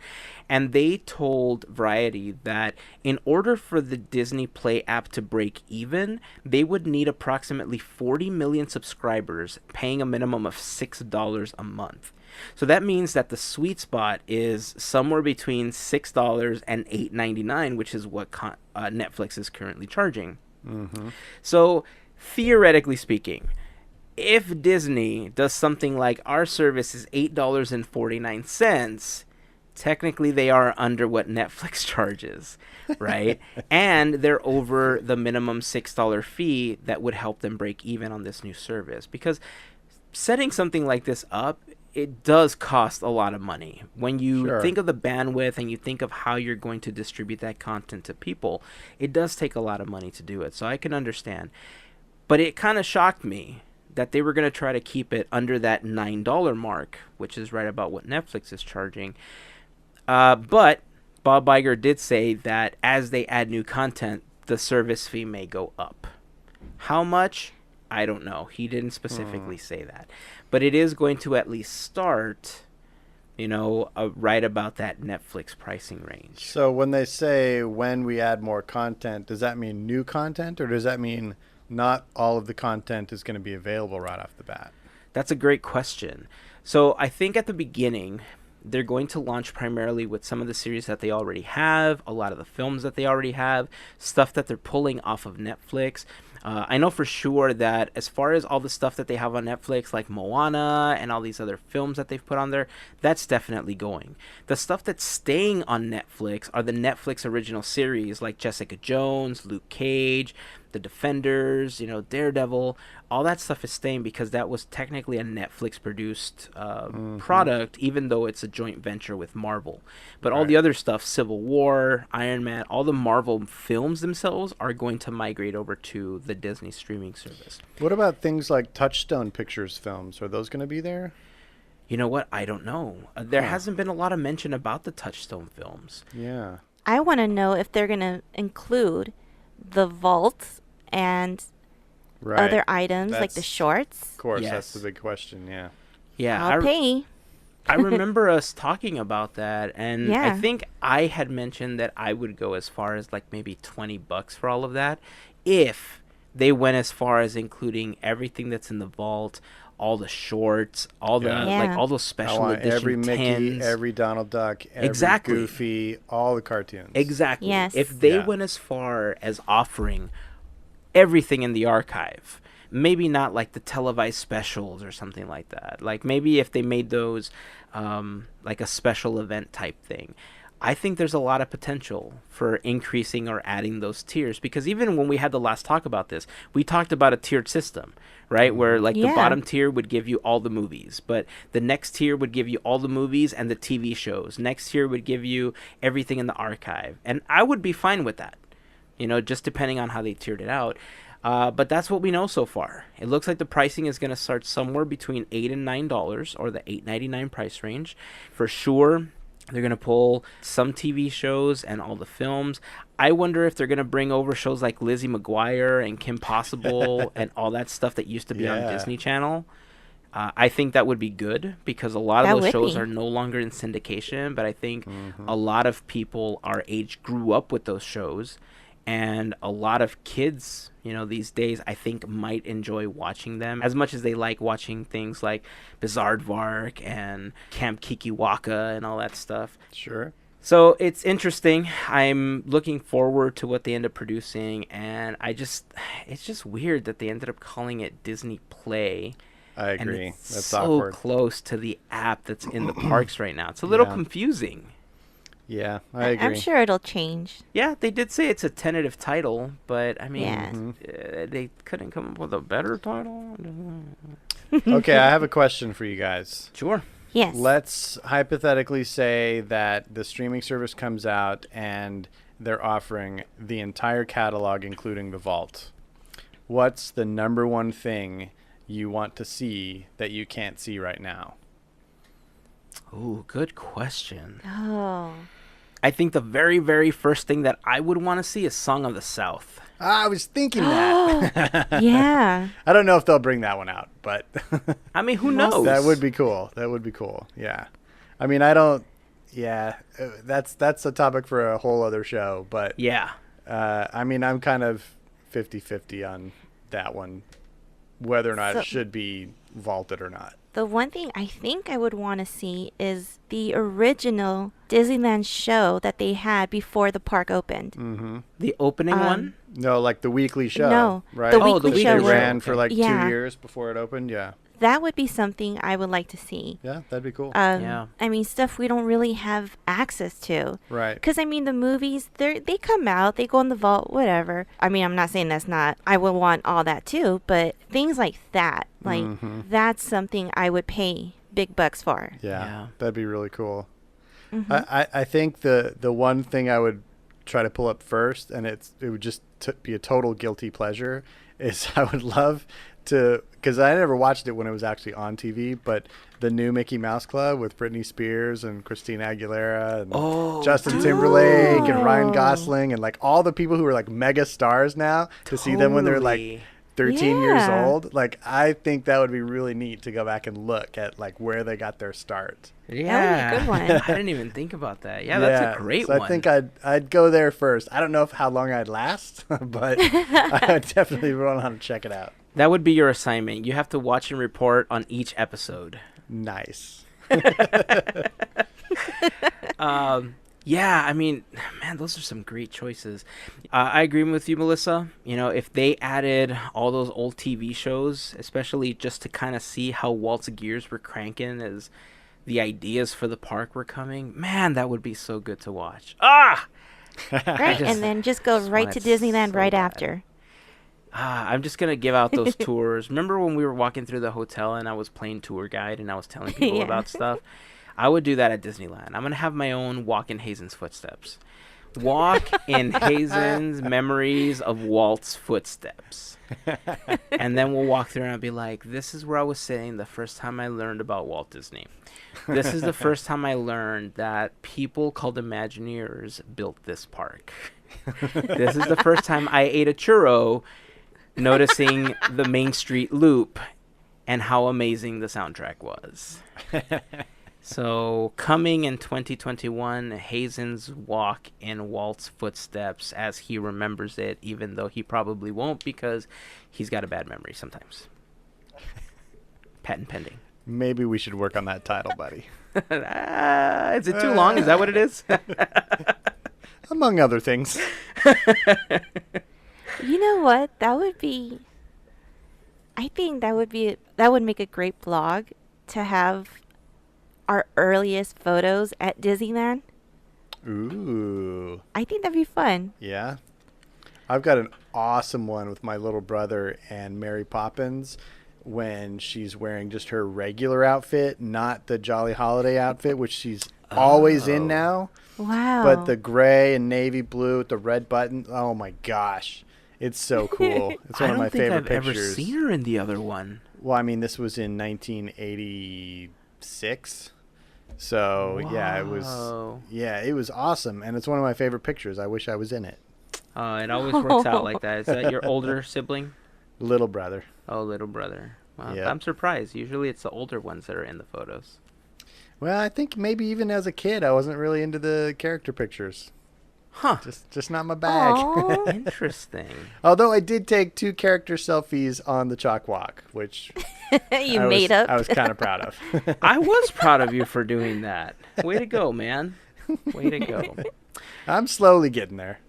[SPEAKER 2] And they told Variety that in order for the Disney Play app to break even, they would need approximately 40 million subscribers paying a minimum of $6 a month. So that means that the sweet spot is somewhere between $6 and $8.99, which is what Netflix is currently charging.
[SPEAKER 3] Mm-hmm.
[SPEAKER 2] So theoretically speaking, if Disney does something like our service is $8.49, technically they are under what Netflix charges, right? And they're over the minimum $6 fee that would help them break even on this new service. Because setting something like this up, it does cost a lot of money. When you think of the bandwidth and you think of how you're going to distribute that content to people, it does take a lot of money to do it. So I can understand. But it kind of shocked me that they were going to try to keep it under that $9 mark, which is right about what Netflix is charging. But Bob Iger did say that as they add new content, the service fee may go up. How much? I don't know. He didn't specifically say that. But it is going to at least start, right about that Netflix pricing range.
[SPEAKER 3] So when they say when we add more content, does that mean new content, or does that mean not all of the content is going to be available right off the bat?
[SPEAKER 2] That's a great question. So I think at the beginning, they're going to launch primarily with some of the series that they already have, a lot of the films that they already have, stuff that they're pulling off of Netflix. I know for sure that as far as all the stuff that they have on Netflix, like Moana and all these other films that they've put on there, that's definitely going. The stuff that's staying on Netflix are the Netflix original series like Jessica Jones, Luke Cage, The Defenders, Daredevil. All that stuff is staying because that was technically a Netflix produced product, even though it's a joint venture with Marvel. But all the other stuff, Civil War, Iron Man, all the Marvel films themselves are going to migrate over to the Disney streaming service.
[SPEAKER 3] What about things like Touchstone Pictures films? Are those going to be there?
[SPEAKER 2] You know what? I don't know. There hasn't been a lot of mention about the Touchstone films.
[SPEAKER 3] Yeah.
[SPEAKER 1] I want to know if they're going to include the vault and other items like the shorts.
[SPEAKER 3] Of course,
[SPEAKER 2] Yes.
[SPEAKER 3] that's the big question, yeah.
[SPEAKER 2] Yeah,
[SPEAKER 1] I'll pay.
[SPEAKER 2] I remember us talking about that, and I
[SPEAKER 1] Yeah.
[SPEAKER 2] think I had mentioned that I would go as far as like maybe $20 for all of that if they went as far as including everything that's in the vault, all the shorts, all the all those
[SPEAKER 3] I
[SPEAKER 2] special
[SPEAKER 3] want
[SPEAKER 2] edition
[SPEAKER 3] every Mickey,
[SPEAKER 2] tins.
[SPEAKER 3] every Donald Duck, every
[SPEAKER 2] Exactly.
[SPEAKER 3] Goofy, all the cartoons.
[SPEAKER 2] Exactly.
[SPEAKER 1] Yes.
[SPEAKER 2] If they
[SPEAKER 3] Yeah.
[SPEAKER 2] went as far as offering everything in the archive, maybe not like the televised specials or something like that. Like maybe if they made those like a special event type thing. I think there's a lot of potential for increasing or adding those tiers, because even when we had the last talk about this, we talked about a tiered system, right? Where like the
[SPEAKER 1] Yeah.
[SPEAKER 2] bottom tier would give you all the movies, but the next tier would give you all the movies and the TV shows. Next tier would give you everything in the archive. And I would be fine with that, just depending on how they tiered it out. But that's what we know so far. It looks like the pricing is going to start somewhere between $8 and $9, or the $8.99 price range. For sure, they're going to pull some TV shows and all the films. I wonder if they're going to bring over shows like Lizzie McGuire and Kim Possible and all that stuff that used to be on Disney Channel. I think that would be good, because a lot of those shows are no longer in syndication, but I think a lot of people our age grew up with those shows, and a lot of kids, these days, I think might enjoy watching them as much as they like watching things like Bizaardvark and Camp Kikiwaka and all that stuff.
[SPEAKER 3] Sure.
[SPEAKER 2] So it's interesting. I'm looking forward to what they end up producing, and it's just weird that they ended up calling it Disney Play.
[SPEAKER 3] I agree.
[SPEAKER 2] And it's
[SPEAKER 3] That's
[SPEAKER 2] so
[SPEAKER 3] awkward.
[SPEAKER 2] close to the app that's in the parks right now. It's a little confusing.
[SPEAKER 3] Yeah, I agree.
[SPEAKER 1] I'm sure it'll change.
[SPEAKER 2] Yeah, they did say it's a tentative title, but I mean,
[SPEAKER 1] Yeah.
[SPEAKER 2] they couldn't come up with a better title.
[SPEAKER 3] Okay, I have a question for you guys.
[SPEAKER 2] Sure.
[SPEAKER 1] Yes.
[SPEAKER 3] Let's hypothetically say that the streaming service comes out and they're offering the entire catalog, including the vault. What's the number one thing you want to see that you can't see right now?
[SPEAKER 2] Ooh, good question.
[SPEAKER 1] Oh.
[SPEAKER 2] I think the very, very first thing that I would want to see is Song of the South.
[SPEAKER 3] I was thinking that.
[SPEAKER 1] Yeah.
[SPEAKER 3] I don't know if they'll bring that one out, but
[SPEAKER 2] I mean, who knows?
[SPEAKER 3] that would be cool. That would be cool. Yeah. I mean, I don't. Yeah, that's a topic for a whole other show. But
[SPEAKER 2] Yeah.
[SPEAKER 3] I mean, I'm kind of 50-50 on that one, whether or not
[SPEAKER 1] So-
[SPEAKER 3] it should be vaulted or not.
[SPEAKER 1] The one thing I think I would want to see is the original Disneyland show that they had before the park opened.
[SPEAKER 3] Mm-hmm.
[SPEAKER 2] The opening one?
[SPEAKER 3] No, like the weekly show.
[SPEAKER 1] No,
[SPEAKER 3] right?
[SPEAKER 1] the
[SPEAKER 2] Oh, the
[SPEAKER 1] weekly
[SPEAKER 2] weekly
[SPEAKER 1] show.
[SPEAKER 3] It
[SPEAKER 2] show.
[SPEAKER 3] ran for like
[SPEAKER 1] Yeah.
[SPEAKER 3] 2 years before it opened. Yeah.
[SPEAKER 1] That would be something I would like to see.
[SPEAKER 3] Yeah, that'd be cool.
[SPEAKER 2] Yeah.
[SPEAKER 1] I mean, stuff we don't really have access to.
[SPEAKER 3] Right.
[SPEAKER 1] Because, I mean, the movies, they come out, they go in the vault, whatever. I mean, I'm not saying that's not, I would want all that too, but things like that, like, that's something I would pay big bucks for.
[SPEAKER 3] Yeah, that'd be really cool.
[SPEAKER 1] Mhm.
[SPEAKER 3] I think the one thing I would try to pull up first, and it would just be a total guilty pleasure, is I would love to, because I never watched it when it was actually on TV, but the new Mickey Mouse Club with Britney Spears and Christina Aguilera and Justin Timberlake and Ryan Gosling and like all the people who are like mega stars now, to see them when they're like 13 years
[SPEAKER 1] Yeah.
[SPEAKER 3] old. Like, I think that would be really neat to go back and look at like where they got their start.
[SPEAKER 2] Yeah.
[SPEAKER 1] That would be a good one.
[SPEAKER 2] I didn't even think about that. Yeah, that's a great
[SPEAKER 3] so
[SPEAKER 2] one.
[SPEAKER 3] I think I'd go there first. I don't know how long I'd last, but I definitely want to check it out.
[SPEAKER 2] That would be your assignment. You have to watch and report on each episode.
[SPEAKER 3] Nice.
[SPEAKER 2] Yeah, I mean, man, those are some great choices. I agree with you, Melissa. You know, if they added all those old TV shows, especially just to kind of see how Walt's gears were cranking as the ideas for the park were coming, man, that would be so good to watch. Ah!
[SPEAKER 1] Right, and then just go right to Disneyland
[SPEAKER 2] so
[SPEAKER 1] right
[SPEAKER 2] bad.
[SPEAKER 1] after.
[SPEAKER 2] I'm just going to give out those tours. Remember when we were walking through the hotel and I was playing tour guide and I was telling people
[SPEAKER 1] Yeah.
[SPEAKER 2] about stuff? I would do that at Disneyland. I'm going to have my own walk in Hazen's footsteps. Walk in Hazen's memories of Walt's footsteps. And then we'll walk through and I'll be like, this is where I was sitting the first time I learned about Walt Disney. This is the first time I learned that people called Imagineers built this park. This is the first time I ate a churro noticing the Main Street Loop and how amazing the soundtrack was. So, coming in 2021, Hazen's walk in Walt's footsteps as he remembers it, even though he probably won't because he's got a bad memory sometimes. Patent pending.
[SPEAKER 3] Maybe we should work on that title, buddy.
[SPEAKER 2] Is it too long? Is that what it is?
[SPEAKER 3] Among other things.
[SPEAKER 1] You know what? I think that would make a great blog to have our earliest photos at Disneyland.
[SPEAKER 3] Ooh.
[SPEAKER 1] I think that'd be fun.
[SPEAKER 3] Yeah. I've got an awesome one with my little brother and Mary Poppins when she's wearing just her regular outfit, not the Jolly Holiday outfit, which she's always in now.
[SPEAKER 1] Wow.
[SPEAKER 3] But the gray and navy blue with the red button. Oh, my gosh. It's so cool. It's one of my favorite
[SPEAKER 2] I've
[SPEAKER 3] pictures.
[SPEAKER 2] ever seen her in the other one.
[SPEAKER 3] Well, I mean, this was in 1986. So, yeah, it was awesome. And it's one of my favorite pictures. I wish I was in it.
[SPEAKER 2] It always works out like that. Is that your older sibling?
[SPEAKER 3] Little brother.
[SPEAKER 2] Oh, little brother. Wow,
[SPEAKER 3] Yep.
[SPEAKER 2] I'm surprised. Usually it's the older ones that are in the photos.
[SPEAKER 3] Well, I think maybe even as a kid, I wasn't really into the character pictures.
[SPEAKER 2] Huh.
[SPEAKER 3] Just not my bag.
[SPEAKER 1] Aw.
[SPEAKER 2] Interesting.
[SPEAKER 3] Although I did take 2 character selfies on the CHOC walk, which
[SPEAKER 1] You
[SPEAKER 3] I
[SPEAKER 1] made
[SPEAKER 3] was,
[SPEAKER 1] up.
[SPEAKER 3] I was kind of proud of.
[SPEAKER 2] I was proud of you for doing that. Way to go, man. Way to go.
[SPEAKER 3] I'm slowly getting there.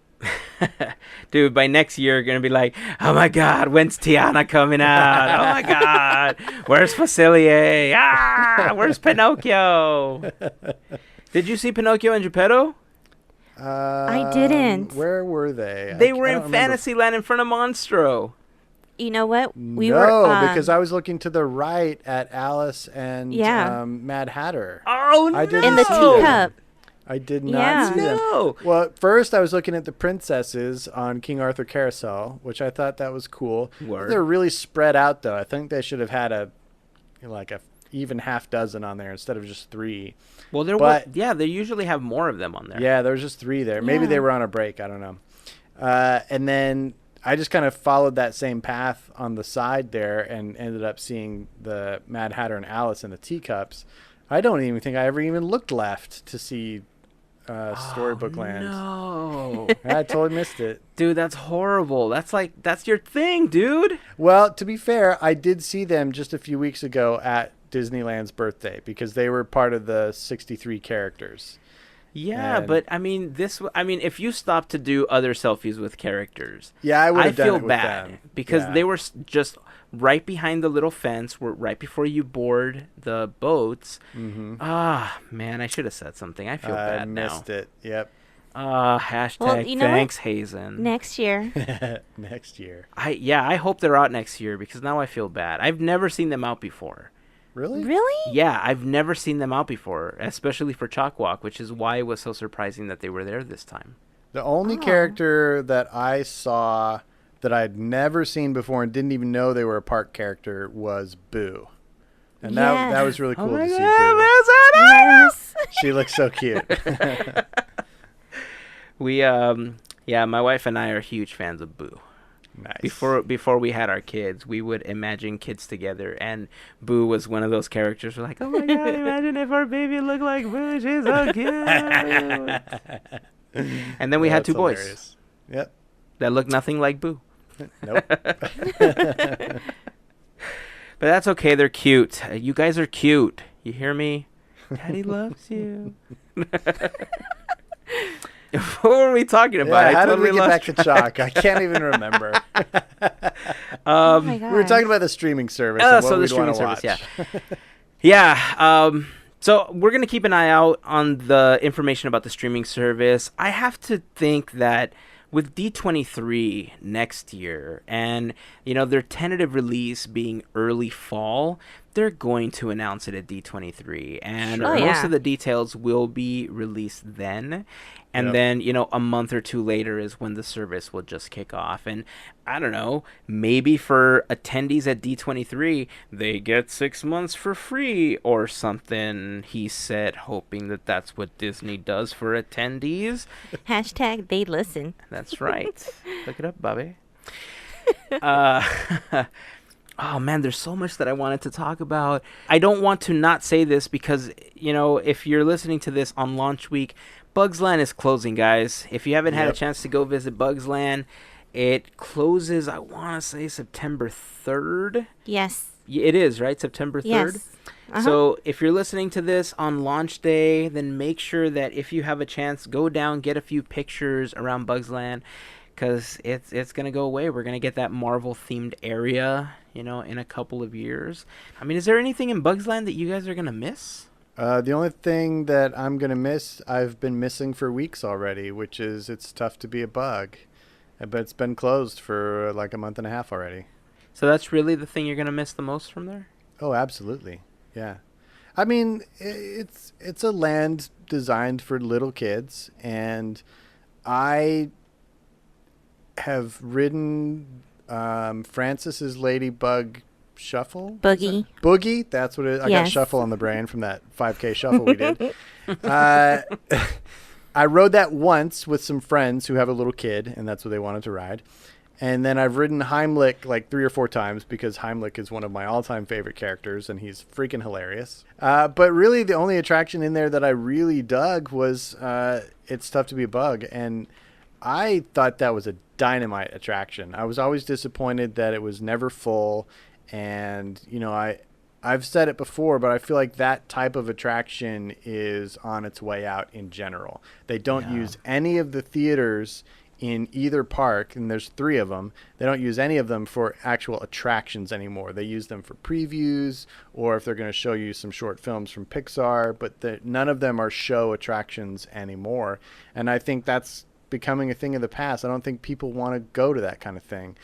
[SPEAKER 2] Dude, by next year, you're going to be like, oh my God, when's Tiana coming out? Oh my God, where's Facilier? Ah, where's Pinocchio? Did you see Pinocchio and Geppetto?
[SPEAKER 1] I didn't.
[SPEAKER 3] Where were they?
[SPEAKER 2] They were
[SPEAKER 3] I
[SPEAKER 2] in
[SPEAKER 3] don't remember.
[SPEAKER 2] Fantasyland in front of Monstro.
[SPEAKER 1] You know what?
[SPEAKER 3] No, because I was looking to the right at Alice and
[SPEAKER 1] Yeah.
[SPEAKER 3] Mad Hatter.
[SPEAKER 2] Oh,
[SPEAKER 3] I
[SPEAKER 2] no.
[SPEAKER 3] didn't
[SPEAKER 1] in the
[SPEAKER 3] see
[SPEAKER 1] teacup.
[SPEAKER 3] I did
[SPEAKER 1] Yeah.
[SPEAKER 3] not see them.
[SPEAKER 2] No.
[SPEAKER 3] Well, first I was looking at the princesses on King Arthur Carousel, which I thought that was cool.
[SPEAKER 2] Word.
[SPEAKER 3] They're really spread out, though. I think they should have had a even half dozen on there instead of just 3.
[SPEAKER 2] Well, they usually have more of them on there.
[SPEAKER 3] Yeah, there was just 3 there. Maybe
[SPEAKER 1] Yeah.
[SPEAKER 3] they were on a break. I don't know. And then I just kind of followed that same path on the side there and ended up seeing the Mad Hatter and Alice in the teacups. I don't even think I ever even looked left to see Storybook Land.
[SPEAKER 2] No.
[SPEAKER 3] I totally missed it.
[SPEAKER 2] Dude, that's horrible. That's your thing, dude.
[SPEAKER 3] Well, to be fair, I did see them just a few weeks ago at Disneyland's birthday because they were part of the 63 characters.
[SPEAKER 2] Yeah,
[SPEAKER 3] And-
[SPEAKER 2] but I mean, if you stopped to do other selfies with characters,
[SPEAKER 3] Yeah, I would
[SPEAKER 2] I
[SPEAKER 3] have done
[SPEAKER 2] feel
[SPEAKER 3] it with
[SPEAKER 2] bad
[SPEAKER 3] them.
[SPEAKER 2] because
[SPEAKER 3] Yeah.
[SPEAKER 2] they were just right behind the little fence, right before you board the boats.
[SPEAKER 3] Mhm.
[SPEAKER 2] Ah, man, I should have said something. I feel
[SPEAKER 3] I
[SPEAKER 2] bad now.
[SPEAKER 3] missed it. Yep.
[SPEAKER 2] Hashtag
[SPEAKER 1] Well, you know what?
[SPEAKER 2] thanks, Hazen.
[SPEAKER 1] Next year.
[SPEAKER 3] Next year.
[SPEAKER 2] I hope they're out next year because now I feel bad. I've never seen them out before.
[SPEAKER 3] Really?
[SPEAKER 1] Really?
[SPEAKER 2] Yeah, I've never seen them out before, especially for CHOC Walk, which is why it was so surprising that they were there this time.
[SPEAKER 3] The only
[SPEAKER 1] Oh.
[SPEAKER 3] character that I saw that I'd never seen before and didn't even know they were a park character was Boo. And that
[SPEAKER 1] Yes.
[SPEAKER 3] was really cool
[SPEAKER 2] Oh my
[SPEAKER 3] to see
[SPEAKER 2] God,
[SPEAKER 3] Boo.
[SPEAKER 1] Yes.
[SPEAKER 3] She looks so cute.
[SPEAKER 2] My wife and I are huge fans of Boo.
[SPEAKER 3] Nice.
[SPEAKER 2] Before we had our kids, we would imagine kids together, and Boo was one of those characters. We're like, oh my God, imagine if our baby looked like Boo. She's so cute. And then we had
[SPEAKER 3] That's
[SPEAKER 2] 2 boys
[SPEAKER 3] hilarious. Yep.
[SPEAKER 2] that looked nothing like Boo.
[SPEAKER 3] Nope.
[SPEAKER 2] But that's okay. They're cute. You guys are cute. You hear me? Daddy loves you. What were we talking about?
[SPEAKER 3] Yeah, how did we get back to CHOC? I can't even remember.
[SPEAKER 1] Oh my
[SPEAKER 3] We were
[SPEAKER 1] gosh.
[SPEAKER 3] talking about the streaming service. And what
[SPEAKER 2] So the
[SPEAKER 3] we'd
[SPEAKER 2] streaming
[SPEAKER 3] wanna
[SPEAKER 2] service,
[SPEAKER 3] watch.
[SPEAKER 2] yeah. So we're going to keep an eye out on the information about the streaming service. I have to think that with D23 next year and, their tentative release being early fall, they're going to announce it at D23. And
[SPEAKER 3] Sure.
[SPEAKER 1] Oh,
[SPEAKER 2] most
[SPEAKER 1] yeah.
[SPEAKER 2] of the details will be released then. And
[SPEAKER 3] Yep.
[SPEAKER 2] then, a month or two later is when the service will just kick off. And I don't know, maybe for attendees at D23, they get 6 months for free or something, he said, hoping that that's what Disney does for attendees.
[SPEAKER 1] Hashtag they listen.
[SPEAKER 2] That's right. Look it up, Bobby. Uh, oh, man, there's so much that I wanted to talk about. I don't want to not say this because, if you're listening to this on launch week, Bugs Land is closing, guys. If you haven't had a
[SPEAKER 3] Yep.
[SPEAKER 2] chance to go visit Bugs Land, it closes, I want to say, September 3rd.
[SPEAKER 1] Yes.
[SPEAKER 2] It is, right? September 3rd?
[SPEAKER 1] Yes. Uh-huh.
[SPEAKER 2] So if you're listening to this on launch day, then make sure that if you have a chance, go down, get a few pictures around Bugs Land, because it's going to go away. We're going to get that Marvel-themed area, in a couple of years. I mean, is there anything in Bugs Land that you guys are going to miss?
[SPEAKER 3] The only thing that I'm going to miss, I've been missing for weeks already, which is it's tough to be a bug. But it's been closed for like a month and a half already.
[SPEAKER 2] So that's really the thing you're going to miss the most from there?
[SPEAKER 3] Oh, absolutely. Yeah. I mean, it's a land designed for little kids, and I have ridden Francis's Ladybug Shuffle.
[SPEAKER 1] Boogie.
[SPEAKER 3] Boogie, that's what it is. I got
[SPEAKER 1] Yes.
[SPEAKER 3] shuffle on the brain from that 5K shuffle we did. I rode that once with some friends who have a little kid, and that's what they wanted to ride. And then I've ridden Heimlich like 3 or 4 times because Heimlich is one of my all-time favorite characters, and he's freaking hilarious. But really, the only attraction in there that I really dug was It's Tough to Be a Bug, and I thought that was a dynamite attraction. I was always disappointed that it was never full, and I've said it before, but I feel like that type of attraction is on its way out in general. They don't use any of the theaters in either park, and there's 3 of them. They don't use any of them for actual attractions anymore. They use them for previews, or if they're going to show you some short films from Pixar, but none of them are show attractions anymore. And I think that's becoming a thing of the past. I don't think people want to go to that kind of thing.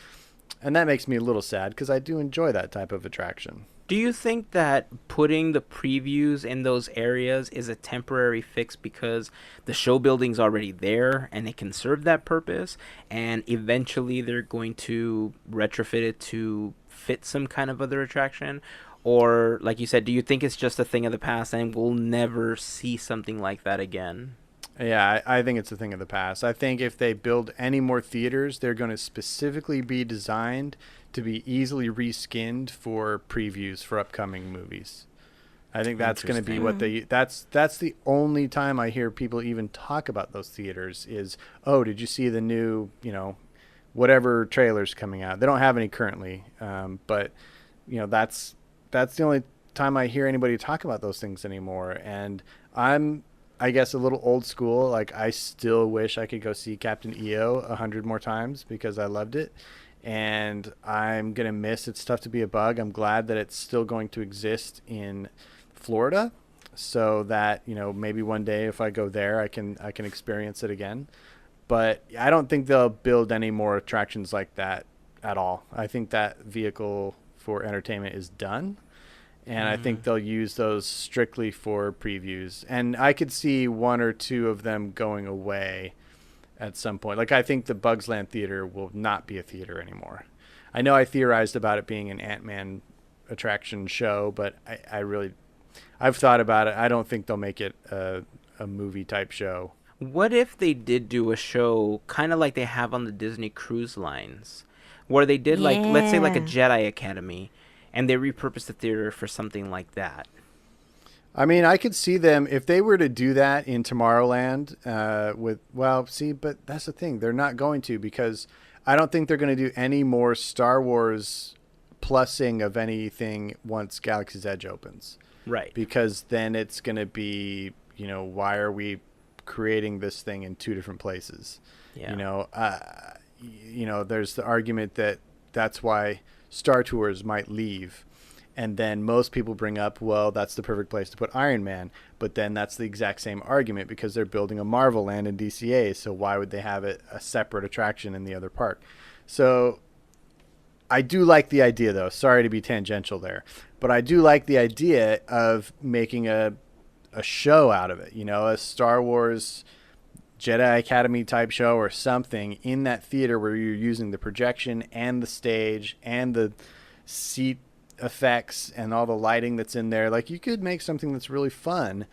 [SPEAKER 3] And that makes me a little sad because I do enjoy that type of attraction.
[SPEAKER 2] Do you think that putting the previews in those areas is a temporary fix because the show building's already there and it can serve that purpose, and eventually they're going to retrofit it to fit some kind of other attraction? Or, like you said, do you think it's just a thing of the past and we'll never see something like that again?
[SPEAKER 3] Yeah, I think it's a thing of the past. I think if they build any more theaters, they're going to specifically be designed to be easily reskinned for previews for upcoming movies. I think that's going to be what that's the only time I hear people even talk about those theaters is, oh, did you see the new, whatever trailers coming out? They don't have any currently, but that's the only time I hear anybody talk about those things anymore. And I guess a little old school. Like, I still wish I could go see Captain EO 100 more times because I loved it. And I'm going to miss It's Tough to Be a Bug. I'm glad that it's still going to exist in Florida so that, maybe one day if I go there, I can experience it again. But I don't think they'll build any more attractions like that at all. I think that vehicle for entertainment is done. And I think they'll use those strictly for previews. And I could see 1 or 2 of them going away at some point. Like, I think the Bugs Land Theater will not be a theater anymore. I know I theorized about it being an Ant-Man attraction show, but I've thought about it. I don't think they'll make it a movie type show.
[SPEAKER 2] What if they did do a show kind of like they have on the Disney cruise lines, where they did let's say like a Jedi Academy, and they repurposed the theater for something like that?
[SPEAKER 3] I mean, I could see them if they were to do that in Tomorrowland but that's the thing. They're not going to, because I don't think they're going to do any more Star Wars plussing of anything once Galaxy's Edge opens.
[SPEAKER 2] Right.
[SPEAKER 3] Because then it's going to be, why are we creating this thing in two different places?
[SPEAKER 2] Yeah.
[SPEAKER 3] There's the argument that that's why Star Tours might leave. And then most people bring up, well, that's the perfect place to put Iron Man. But then that's the exact same argument because they're building a Marvel land in DCA. So why would they have it a separate attraction in the other park? So I do like the idea, though. Sorry to be tangential there. But I do like the idea of making a show out of it. A Star Wars Jedi Academy type show or something in that theater where you're using the projection and the stage and the seat effects and all the lighting that's in there. Like, you could make something that's really fun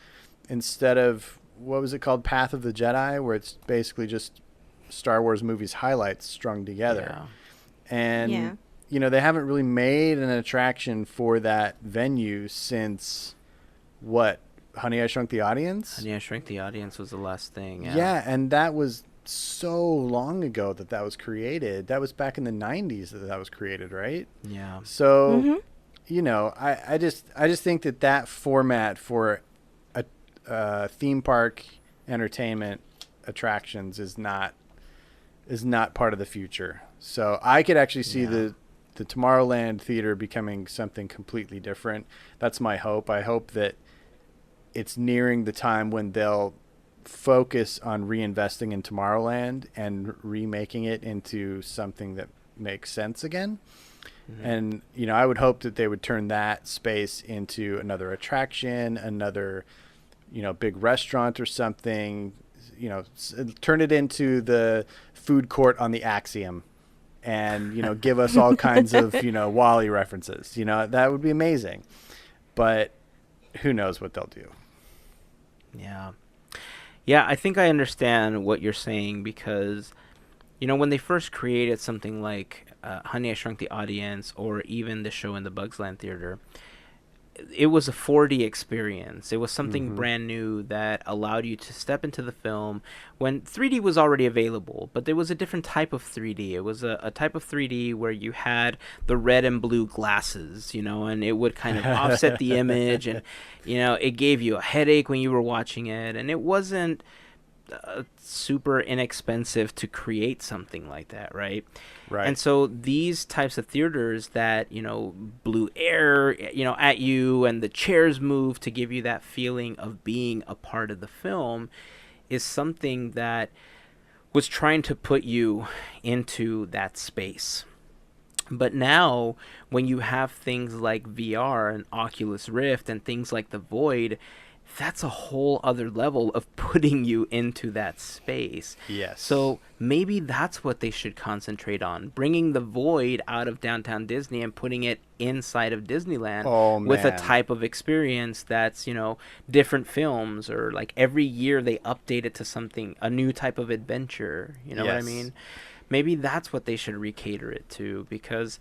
[SPEAKER 3] instead of, what was it called, Path of the Jedi, where it's basically just Star Wars movies highlights strung together.
[SPEAKER 2] Yeah.
[SPEAKER 3] And they haven't really made an attraction for that venue since what, Honey, I Shrunk the Audience?
[SPEAKER 2] Honey, I Shrunk the Audience was the last thing.
[SPEAKER 3] Yeah, and that was so long ago that was created. That was back in the 90s that was created, right?
[SPEAKER 2] Yeah.
[SPEAKER 3] So, I just think that format for a theme park entertainment attractions is not part of the future. So I could actually see the Tomorrowland Theater becoming something completely different. That's my hope. I hope that it's nearing the time when they'll focus on reinvesting in Tomorrowland and remaking it into something that makes sense again. Mm-hmm. And, I would hope that they would turn that space into another attraction, another, big restaurant or something, turn it into the food court on the Axiom and, give us all kinds of, Wall-E references. That would be amazing. But who knows what they'll do.
[SPEAKER 2] Yeah. Yeah, I think I understand what you're saying because, when they first created something like Honey, I Shrunk the Audience or even the show in the Bugs Land Theater, it was a 4D experience. It was something brand new that allowed you to step into the film when 3D was already available, but there was a different type of 3D. It was a type of 3D where you had the red and blue glasses, and it would kind of offset the image, and, it gave you a headache when you were watching it, and it wasn't super inexpensive to create something like that, right?
[SPEAKER 3] Right.
[SPEAKER 2] And so these types of theaters that, blew air, at you and the chairs move to give you that feeling of being a part of the film is something that was trying to put you into that space. But now when you have things like VR and Oculus Rift and things like the Void, that's a whole other level of putting you into that space.
[SPEAKER 3] Yes.
[SPEAKER 2] So maybe that's what they should concentrate on, bringing the Void out of downtown Disney and putting it inside of Disneyland with a type of experience that's, different films, or like every year they update it to something, a new type of adventure. You know what I mean? Maybe that's what they should recater it to, because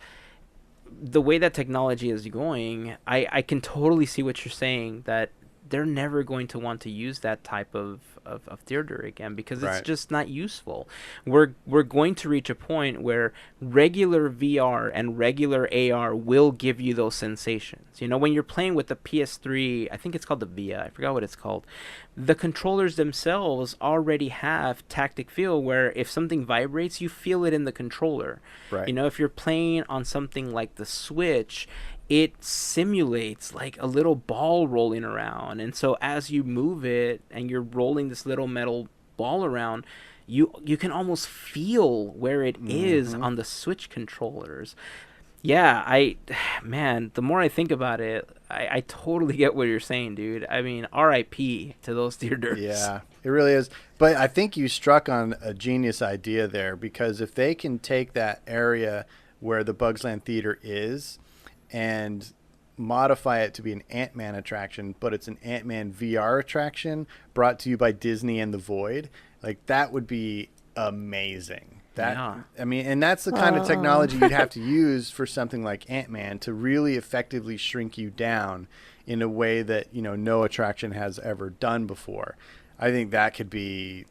[SPEAKER 2] the way that technology is going, I can totally see what you're saying, that they're never going to want to use that type of theater again, because it's just not useful. We're going to reach a point where regular VR and regular AR will give you those sensations. When you're playing with the PS3, I think it's called the Via, I forgot what it's called, the controllers themselves already have tactic feel, where if something vibrates, you feel it in the controller.
[SPEAKER 3] Right.
[SPEAKER 2] If you're playing on something like the Switch, it simulates like a little ball rolling around, and so as you move it and you're rolling this little metal ball around, you can almost feel where it is on the Switch controllers. Yeah, the more I think about it, I totally get what you're saying, dude. I mean, R.I.P. to those theaters.
[SPEAKER 3] Yeah, it really is. But I think you struck on a genius idea there, because if they can take that area where the Bugs Land Theater is and modify it to be an Ant-Man attraction, but it's an Ant-Man VR attraction brought to you by Disney and the Void, like, that would be amazing. I mean, and that's the kind of technology you'd have to use for something like Ant-Man to really effectively shrink you down in a way that, no attraction has ever done before. I think that could be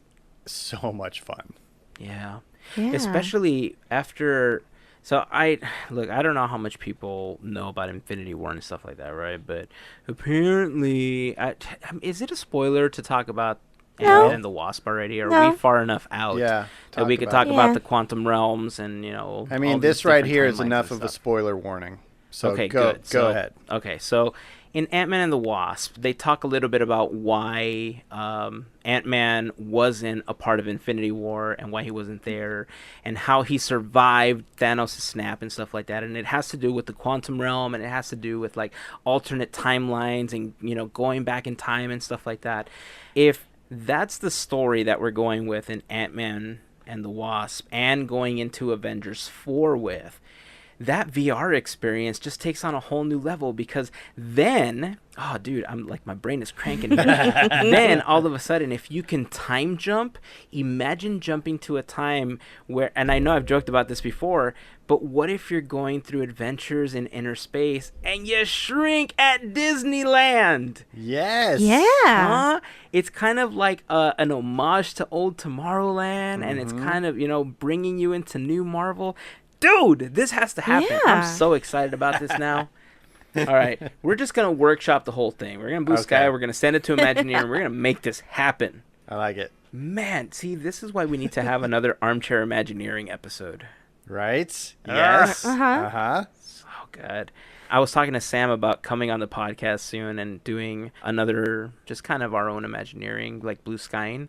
[SPEAKER 3] so much fun.
[SPEAKER 2] Yeah.
[SPEAKER 1] Yeah.
[SPEAKER 2] Especially after So I don't know how much people know about Infinity War and stuff like that, right? But apparently, is it a spoiler to talk about Ant-Man
[SPEAKER 1] No,
[SPEAKER 2] and the Wasp already? Are we
[SPEAKER 1] no.
[SPEAKER 2] far enough out
[SPEAKER 3] Yeah,
[SPEAKER 2] that we
[SPEAKER 3] talk
[SPEAKER 2] could
[SPEAKER 3] about
[SPEAKER 2] talk
[SPEAKER 3] it.
[SPEAKER 2] about
[SPEAKER 1] Yeah.
[SPEAKER 2] the quantum realms and
[SPEAKER 3] I
[SPEAKER 2] all
[SPEAKER 3] mean,
[SPEAKER 2] these
[SPEAKER 3] this right
[SPEAKER 2] different
[SPEAKER 3] here is
[SPEAKER 2] timelines
[SPEAKER 3] enough
[SPEAKER 2] and
[SPEAKER 3] of a
[SPEAKER 2] stuff?
[SPEAKER 3] spoiler warning. So
[SPEAKER 2] Okay,
[SPEAKER 3] go
[SPEAKER 2] good.
[SPEAKER 3] go
[SPEAKER 2] So,
[SPEAKER 3] ahead.
[SPEAKER 2] okay, so in Ant-Man and the Wasp, they talk a little bit about why Ant-Man wasn't a part of Infinity War and why he wasn't there and how he survived Thanos' snap and stuff like that. And it has to do with the quantum realm, and it has to do with like alternate timelines and, going back in time and stuff like that. If that's the story that we're going with in Ant-Man and the Wasp and going into Avengers 4 with, that VR experience just takes on a whole new level, because then, oh dude, I'm like, my brain is cranking here. Then all of a sudden, if you can time jump, imagine jumping to a time where, and I know I've joked about this before, but what if you're going through adventures in inner space and you shrink at Disneyland?
[SPEAKER 3] Yes.
[SPEAKER 1] Yeah.
[SPEAKER 2] Huh? It's kind of like an homage to old Tomorrowland, and it's kind of, bringing you into new Marvel. Dude, this has to happen.
[SPEAKER 1] Yeah.
[SPEAKER 2] I'm so excited about this now. All right, we're just going to workshop the whole thing. We're going to Blue Sky.
[SPEAKER 3] Okay.
[SPEAKER 2] We're going to send it to Imagineer, and we're going to make this happen.
[SPEAKER 3] I like it.
[SPEAKER 2] Man, see, this is why we need to have another Armchair Imagineering episode.
[SPEAKER 3] Right? Yes.
[SPEAKER 1] Uh-huh.
[SPEAKER 3] Uh-huh.
[SPEAKER 2] So good. I was talking to Sam about coming on the podcast soon and doing another, just kind of our own Imagineering, like Blue Skying.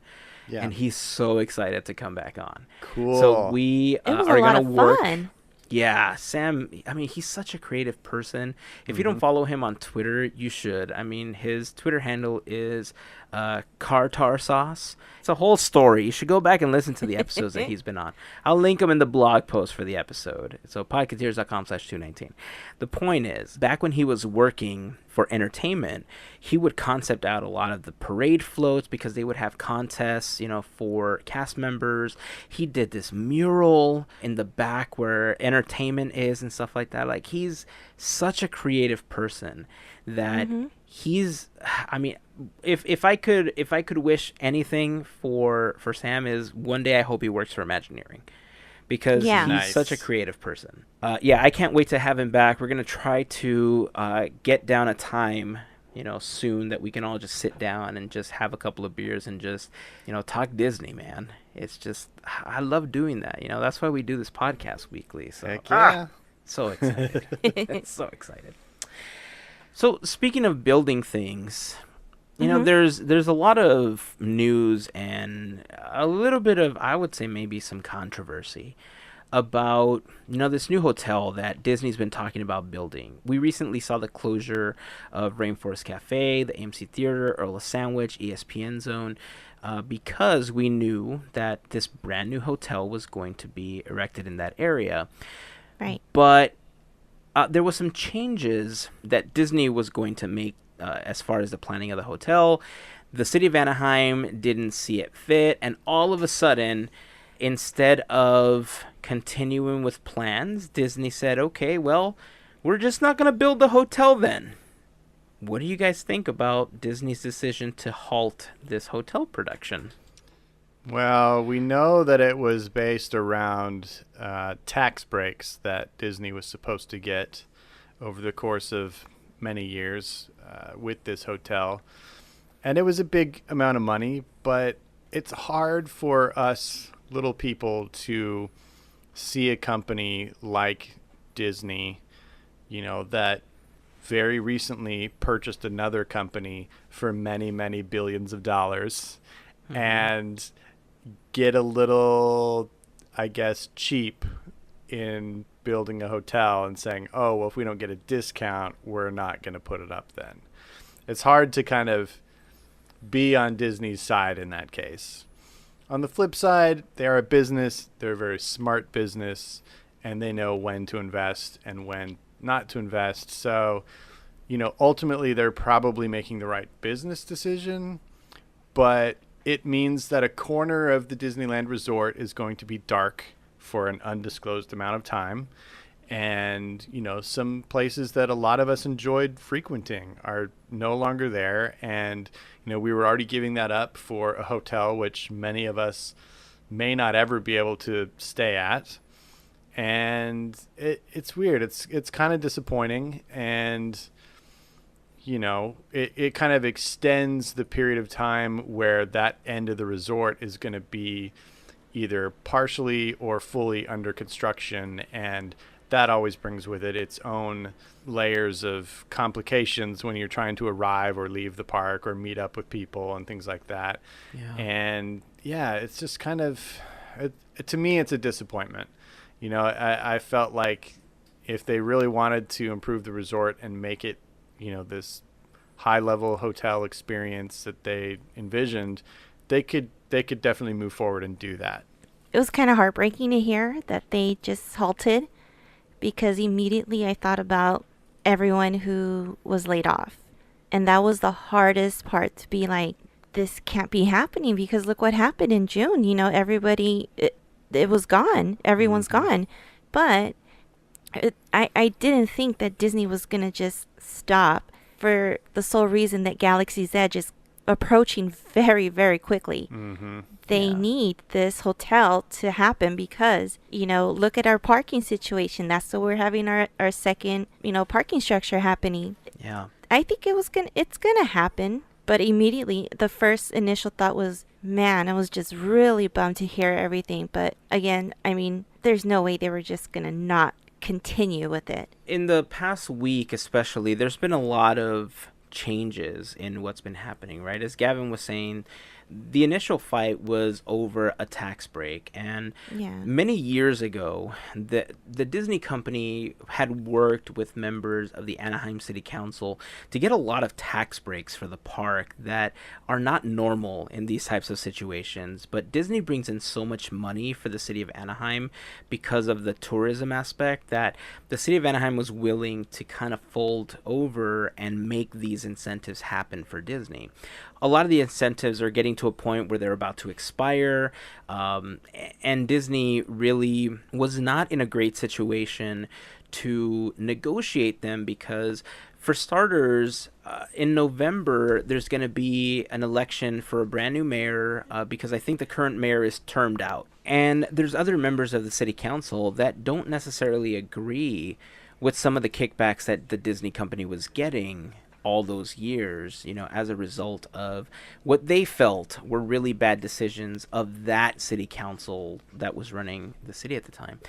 [SPEAKER 3] Yeah.
[SPEAKER 2] And he's so excited to come back on.
[SPEAKER 3] Cool.
[SPEAKER 2] So we
[SPEAKER 1] It was
[SPEAKER 2] are
[SPEAKER 1] a lot
[SPEAKER 2] going to
[SPEAKER 1] of
[SPEAKER 2] work.
[SPEAKER 1] fun.
[SPEAKER 2] Yeah, Sam, I mean, he's such a creative person. If you don't follow him on Twitter, you should. I mean, his Twitter handle is Cartar Sauce. It's a whole story. You should go back and listen to the episodes that he's been on. I'll link them in the blog post for the episode. So podketeers.com/219. The point is, back when he was working for entertainment, he would concept out a lot of the parade floats because they would have contests, for cast members. He did this mural in the back where entertainment is and stuff like that. Like, he's such a creative person that he's, I mean, if I could wish anything for Sam, is one day I hope he works for Imagineering, because
[SPEAKER 1] Yeah.
[SPEAKER 2] he's
[SPEAKER 3] Nice.
[SPEAKER 2] such a creative person. Yeah, I can't wait to have him back. We're going to try to get down a time, soon, that we can all just sit down and just have a couple of beers and just, talk Disney, man. It's just, I love doing that. That's why we do this podcast weekly. So,
[SPEAKER 3] Heck yeah.
[SPEAKER 2] so excited. So excited. So speaking of building things, there's a lot of news and a little bit of, I would say, maybe some controversy about, this new hotel that Disney's been talking about building. We recently saw the closure of Rainforest Cafe, the AMC Theater, Earl of Sandwich, ESPN Zone, because we knew that this brand new hotel was going to be erected in that area.
[SPEAKER 1] Right.
[SPEAKER 2] But there was some changes that Disney was going to make as far as the planning of the hotel. The city of Anaheim didn't see it fit, and all of a sudden, instead of continuing with plans, Disney said, okay, well, we're just not going to build the hotel then. What do you guys think about Disney's decision to halt this hotel production?
[SPEAKER 3] Well, we know that it was based around tax breaks that Disney was supposed to get over the course of many years with this hotel. And it was a big amount of money, but it's hard for us little people to see a company like Disney, that very recently purchased another company for many, many billions of dollars and get a little, I guess, cheap in building a hotel and saying, oh, well, if we don't get a discount, we're not going to put it up then. It's hard to kind of be on Disney's side in that case. On the flip side, they are a business. They're a very smart business, and they know when to invest and when not to invest. So, ultimately, they're probably making the right business decision, but it means that a corner of the Disneyland Resort is going to be dark for an undisclosed amount of time. And, some places that a lot of us enjoyed frequenting are no longer there. And, we were already giving that up for a hotel, which many of us may not ever be able to stay at. and it's weird. It's kind of disappointing, and it kind of extends the period of time where that end of the resort is going to be either partially or fully under construction, and that always brings with it its own layers of complications when you're trying to arrive or leave the park or meet up with people and things like that.
[SPEAKER 2] Yeah.
[SPEAKER 3] And yeah, it's just kind of, to me, it's a disappointment. I felt like if they really wanted to improve the resort and make it, this high level hotel experience that they envisioned, they could definitely move forward and do that.
[SPEAKER 1] It was kind of heartbreaking to hear that they just halted, because immediately I thought about everyone who was laid off. And that was the hardest part, to be like, this can't be happening, because look what happened in June. Everybody, it was gone. Everyone's gone. But I didn't think that Disney was going to just stop for the sole reason that Galaxy's Edge is approaching very, very quickly. They need this hotel to happen because, look at our parking situation. That's why we're having our second, parking structure happening.
[SPEAKER 2] Yeah.
[SPEAKER 1] I think it's gonna happen. But immediately the first initial thought was, man, I was just really bummed to hear everything. But again, I mean, there's no way they were just gonna not continue with it.
[SPEAKER 2] In the past week especially, there's been a lot of changes in what's been happening, right? As Gavin was saying, the initial fight was over a tax break, and many years ago the Disney company had worked with members of the Anaheim City Council to get a lot of tax breaks for the park that are not normal in these types of situations. But Disney brings in so much money for the city of Anaheim because of the tourism aspect that the city of Anaheim was willing to kind of fold over and make these incentives happen for Disney. A lot of the incentives are getting to a point where they're about to expire, and Disney really was not in a great situation to negotiate them because, for starters, in November, there's going to be an election for a brand new mayor because I think the current mayor is termed out. And there's other members of the city council that don't necessarily agree with some of the kickbacks that the Disney company was getting all those years, as a result of what they felt were really bad decisions of that city council that was running the city at the time.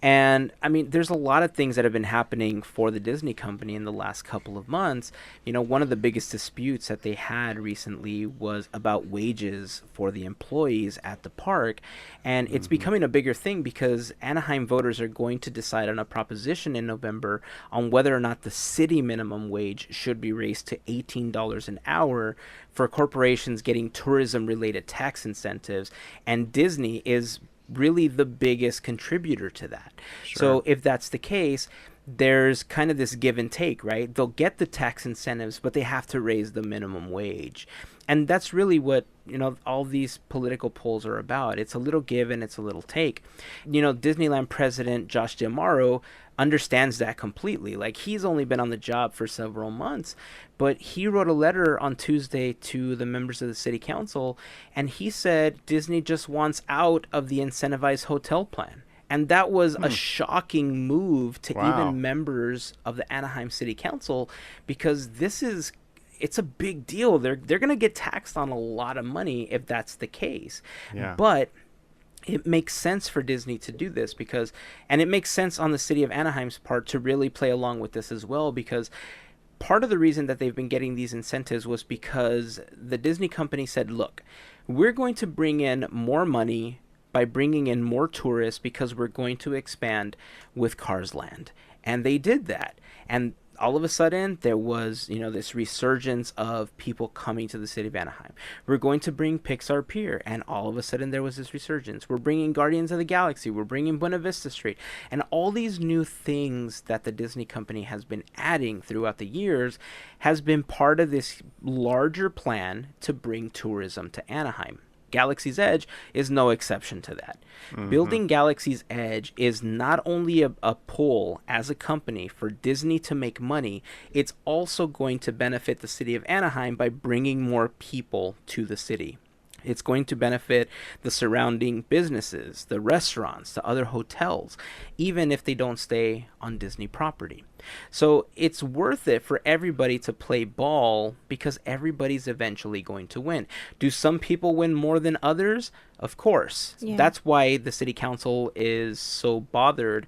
[SPEAKER 2] And I mean, there's a lot of things that have been happening for the Disney company in the last couple of months. One of the biggest disputes that they had recently was about wages for the employees at the park. And it's becoming a bigger thing because Anaheim voters are going to decide on a proposition in November on whether or not the city minimum wage should be raised to $18 an hour for corporations getting tourism-related tax incentives. And Disney is really the biggest contributor to that. Sure. So if that's the case, there's kind of this give and take, right? They'll get the tax incentives, but they have to raise the minimum wage. And that's really what, all these political polls are about. It's a little give and it's a little take. Disneyland president Josh D'Amaro understands that completely. Like, he's only been on the job for several months, but he wrote a letter on Tuesday to the members of the city council, and he said Disney just wants out of the incentivized hotel plan. And that was a shocking move to even members of the Anaheim City Council, because it's a big deal. They're going to get taxed on a lot of money if that's the case. Yeah. But it makes sense for Disney to do this and it makes sense on the city of Anaheim's part to really play along with this as well, because part of the reason that they've been getting these incentives was because the Disney company said, look, we're going to bring in more money by bringing in more tourists because we're going to expand with Cars Land. And they did that. And all of a sudden, there was, this resurgence of people coming to the city of Anaheim. We're going to bring Pixar Pier, and all of a sudden, there was this resurgence. We're bringing Guardians of the Galaxy. We're bringing Buena Vista Street. And all these new things that the Disney company has been adding throughout the years has been part of this larger plan to bring tourism to Anaheim. Galaxy's Edge is no exception to that. Building Galaxy's Edge is not only a pull as a company for Disney to make money, it's also going to benefit the city of Anaheim by bringing more people to the city. It's going to benefit the surrounding businesses, the restaurants, the other hotels, even if they don't stay on Disney property. So it's worth it for everybody to play ball because everybody's eventually going to win. Do some people win more than others? Of course.
[SPEAKER 1] Yeah.
[SPEAKER 2] That's why the city council is so bothered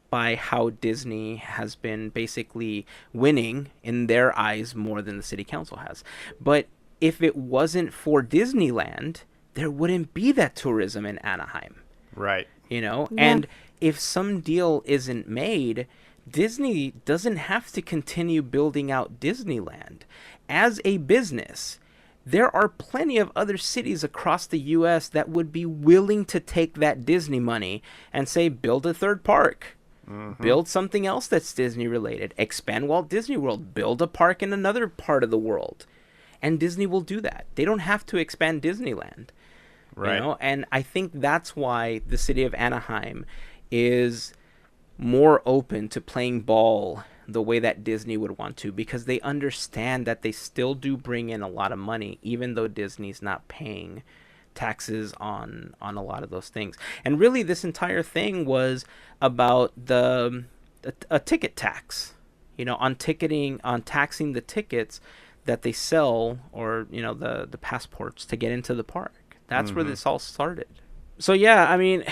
[SPEAKER 2] by how Disney has been basically winning in their eyes more than the city council has. But if it wasn't for Disneyland, there wouldn't be that tourism in Anaheim.
[SPEAKER 3] Right.
[SPEAKER 2] You know?
[SPEAKER 1] Yeah.
[SPEAKER 2] And if some deal isn't made, Disney doesn't have to continue building out Disneyland. As a business, there are plenty of other cities across the U.S. that would be willing to take that Disney money and say, build a third park. Build something else that's Disney related. Expand Walt Disney World. Build a park in another part of the world. And Disney will do that. They don't have to expand Disneyland.
[SPEAKER 3] Right.
[SPEAKER 2] You know? And I think that's why the city of Anaheim is more open to playing ball the way that Disney would want to, because they understand that they still do bring in a lot of money, even though Disney's not paying taxes on a lot of those things. And really, this entire thing was about a ticket tax, you know, on taxing the tickets that they sell, or, you know, the passports to get into the park. That's where this all started. So yeah, I mean,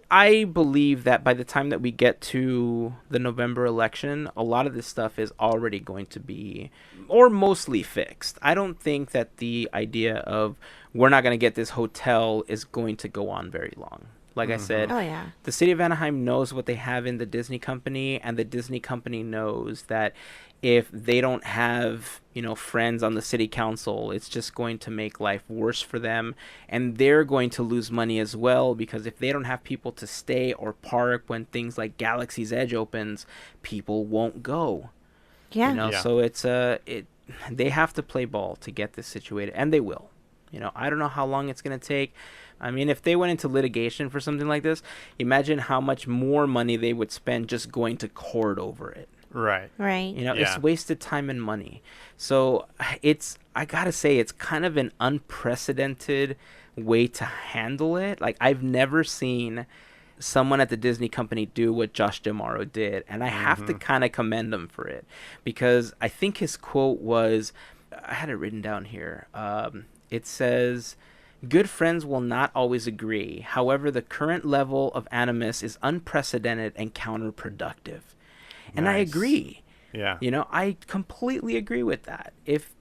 [SPEAKER 2] I believe that by the time that we get to the November election, a lot of this stuff is already going to be, or mostly fixed. I don't think that the idea of we're not going to get this hotel is going to go on very long. Like I said,
[SPEAKER 1] Oh, yeah.
[SPEAKER 2] the city of Anaheim knows what they have in the Disney company, and the Disney company knows that if they don't have, you know, friends on the city council, it's just going to make life worse for them, and they're going to lose money as well, because if they don't have people to stay or park when things like Galaxy's Edge opens, people won't go.
[SPEAKER 1] Yeah.
[SPEAKER 2] You know,
[SPEAKER 3] Yeah.
[SPEAKER 2] so they have to play ball to get this situated, and they will. You know, I don't know how long it's going to take. I mean, if they went into litigation for something like this, imagine how much more money they would spend just going to court over it.
[SPEAKER 3] Right.
[SPEAKER 1] Right.
[SPEAKER 2] You know,
[SPEAKER 3] Yeah.
[SPEAKER 2] it's wasted time and money. So I gotta say, it's kind of an unprecedented way to handle it. Like, I've never seen someone at the Disney company do what Josh D'Amaro did, and I have to kind of commend him for it, because I think his quote was, I had it written down here. It says, "Good friends will not always agree. However, the current level of animus is unprecedented and counterproductive." And I
[SPEAKER 3] Nice.
[SPEAKER 2] agree.
[SPEAKER 3] Yeah.
[SPEAKER 2] You know, I completely agree with that. If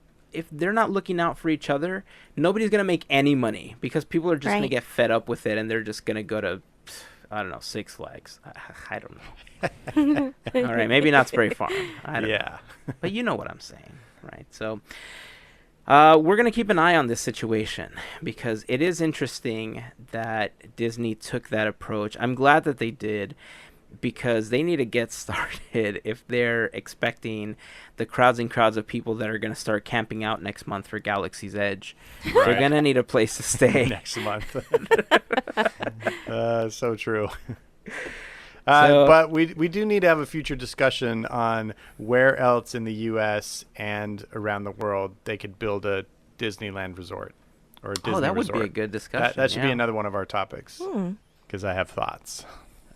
[SPEAKER 2] they're not looking out for each other, nobody's going to make any money, because people are just going to
[SPEAKER 1] Right.
[SPEAKER 2] get fed up with it, and they're just going to go to, I don't know, Six Flags. I don't know. All right, maybe Knott's Berry Farm. I don't know.
[SPEAKER 3] Yeah.
[SPEAKER 2] But you know what I'm saying, right? So we're going to keep an eye on this situation, because it is interesting that Disney took that approach. I'm glad that they did, because they need to get started if they're expecting the crowds and crowds of people that are going to start camping out next month for Galaxy's Edge. They're
[SPEAKER 3] Right.
[SPEAKER 2] going to need a place to stay.
[SPEAKER 3] Next month. So true.
[SPEAKER 2] So-
[SPEAKER 3] But we do need to have a future discussion on where else in the U.S. and around the world they could build a Disneyland resort or a Disney
[SPEAKER 2] Oh, that would
[SPEAKER 3] resort.
[SPEAKER 2] be a good discussion.
[SPEAKER 3] That should be
[SPEAKER 2] yeah.
[SPEAKER 3] another one of our topics, because I have thoughts.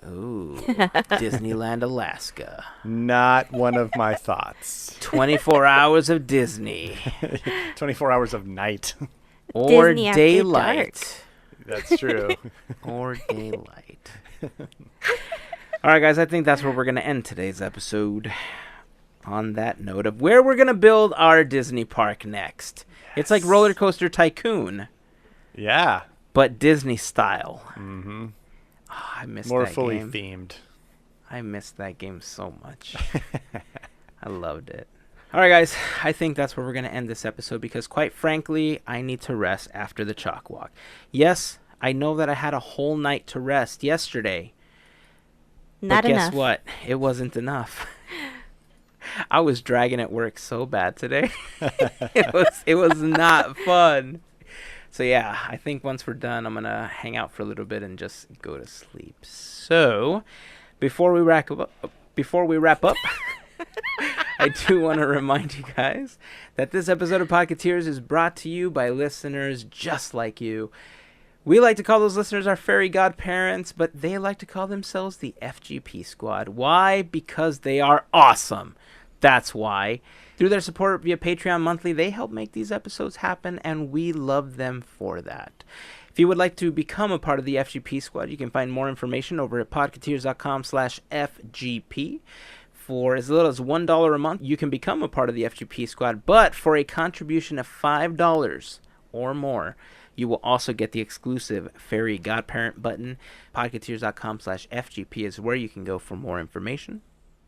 [SPEAKER 2] Ooh, Disneyland, Alaska.
[SPEAKER 3] Not one of my thoughts.
[SPEAKER 2] 24 hours of Disney.
[SPEAKER 3] 24 hours of night.
[SPEAKER 2] Or
[SPEAKER 1] Disney after
[SPEAKER 2] daylight.
[SPEAKER 3] That's true.
[SPEAKER 2] Or daylight. All right, guys, I think that's where we're going to end today's episode. On that note of where we're going to build our Disney park next. It's like Roller Coaster Tycoon,
[SPEAKER 3] Yeah.
[SPEAKER 2] but Disney style.
[SPEAKER 3] Mm-hmm.
[SPEAKER 2] Oh, I missed
[SPEAKER 3] More
[SPEAKER 2] that
[SPEAKER 3] fully
[SPEAKER 2] game.
[SPEAKER 3] themed.
[SPEAKER 2] I missed that game so much. I loved it. All right, guys, I think that's where we're going to end this episode, because quite frankly, I need to rest after the CHOC walk. Yes, I know that I had a whole night to rest yesterday.
[SPEAKER 1] Not
[SPEAKER 2] but guess
[SPEAKER 1] enough.
[SPEAKER 2] what? It wasn't enough. I was dragging at work so bad today. It was not fun. So yeah, I think once we're done, I'm gonna hang out for a little bit and just go to sleep. So before we wrap up, I do want to remind you guys that this episode of Podketeers is brought to you by listeners just like you. We like to call those listeners our Fairy Godparents, but they like to call themselves the FGP Squad. Why? Because they are awesome. That's why. Through their support via Patreon monthly, they help make these episodes happen, and we love them for that. If you would like to become a part of the FGP Squad, you can find more information over at podketeers.com/FGP. For as little as $1 a month, you can become a part of the FGP Squad, but for a contribution of $5 or more, you will also get the exclusive Fairy Godparent button. Podketeers.com/FGP is where you can go for more information.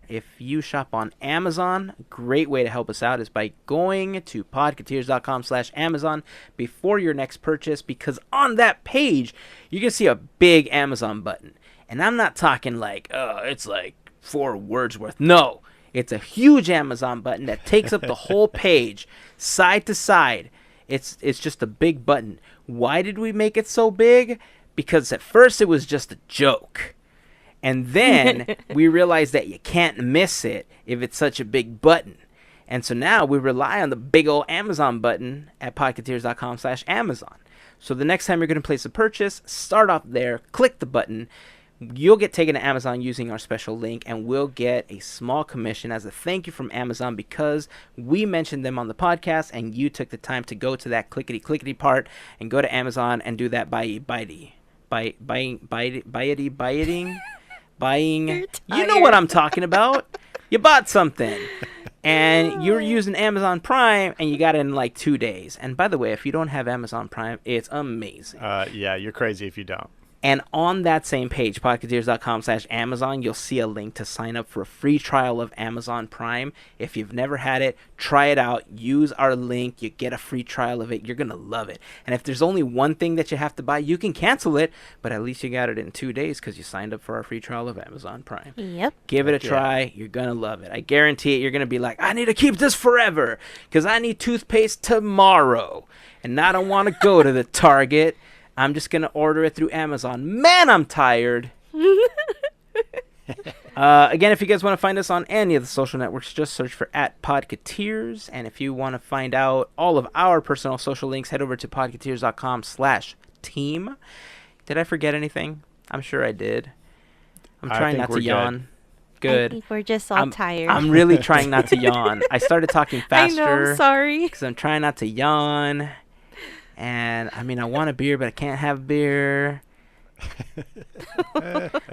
[SPEAKER 2] If you shop on Amazon, a great way to help us out is by going to podketeers.com/Amazon before your next purchase, because on that page, you can see a big Amazon button. And I'm not talking like, it's like 4 words worth. No, it's a huge Amazon button that takes up the whole page, side to side. It's just a big button. Why did we make it so big? Because at first it was just a joke. And then we realized that you can't miss it if it's such a big button. And so now we rely on the big old Amazon button at podketeers.com/Amazon. So the next time you're going to place a purchase, start off there, click the button. You'll get taken to Amazon using our special link, and we'll get a small commission as a thank you from Amazon because we mentioned them on the podcast and you took the time to go to that clickety part and go to Amazon and do that buying. You know what I'm talking about. You bought something and you're using Amazon Prime and you got it in like 2 days. And by the way, if you don't have Amazon Prime, it's amazing.
[SPEAKER 3] Yeah, you're crazy if you don't.
[SPEAKER 2] And on that same page, podketeers.com/Amazon, you'll see a link to sign up for a free trial of Amazon Prime. If you've never had it, try it out. Use our link. You get a free trial of it. You're going to love it. And if there's only one thing that you have to buy, you can cancel it. But at least you got it in 2 days because you signed up for our free trial of Amazon Prime.
[SPEAKER 1] Yep.
[SPEAKER 2] Give it a try. You're going to love it. I guarantee it. You're going to be like, I need to keep this forever because I need toothpaste tomorrow. And I don't want to go to the Target. I'm just going to order it through Amazon. Man, I'm tired. Again, if you guys want to find us on any of the social networks, just search for @Podketeers. And if you want to find out all of our personal social links, head over to podketeers.com/team. Did I forget anything? I'm sure I did. I'm trying not to yawn. Good.
[SPEAKER 1] I think we're just all tired.
[SPEAKER 2] I'm really trying not to yawn. I started talking faster.
[SPEAKER 1] I know, I'm sorry.
[SPEAKER 2] Because I'm trying not to yawn. And, I mean, I want a beer, but I can't have beer.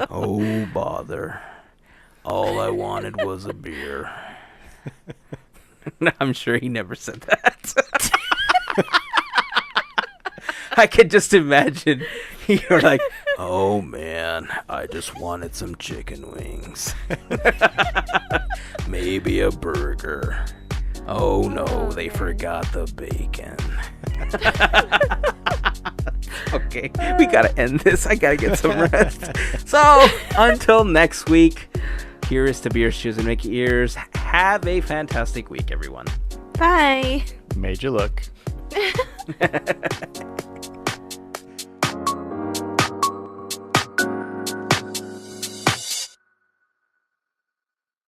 [SPEAKER 2] Oh, bother. All I wanted was a beer. I'm sure he never said that. I could just imagine you're like, oh, man, I just wanted some chicken wings. Maybe a burger. Oh, no, they forgot the bacon. Okay, we gotta end this. I gotta get some rest. So, until next week, here is to beer, shoes, and Mickey ears. Have a fantastic week, everyone.
[SPEAKER 1] Bye.
[SPEAKER 3] Made you look.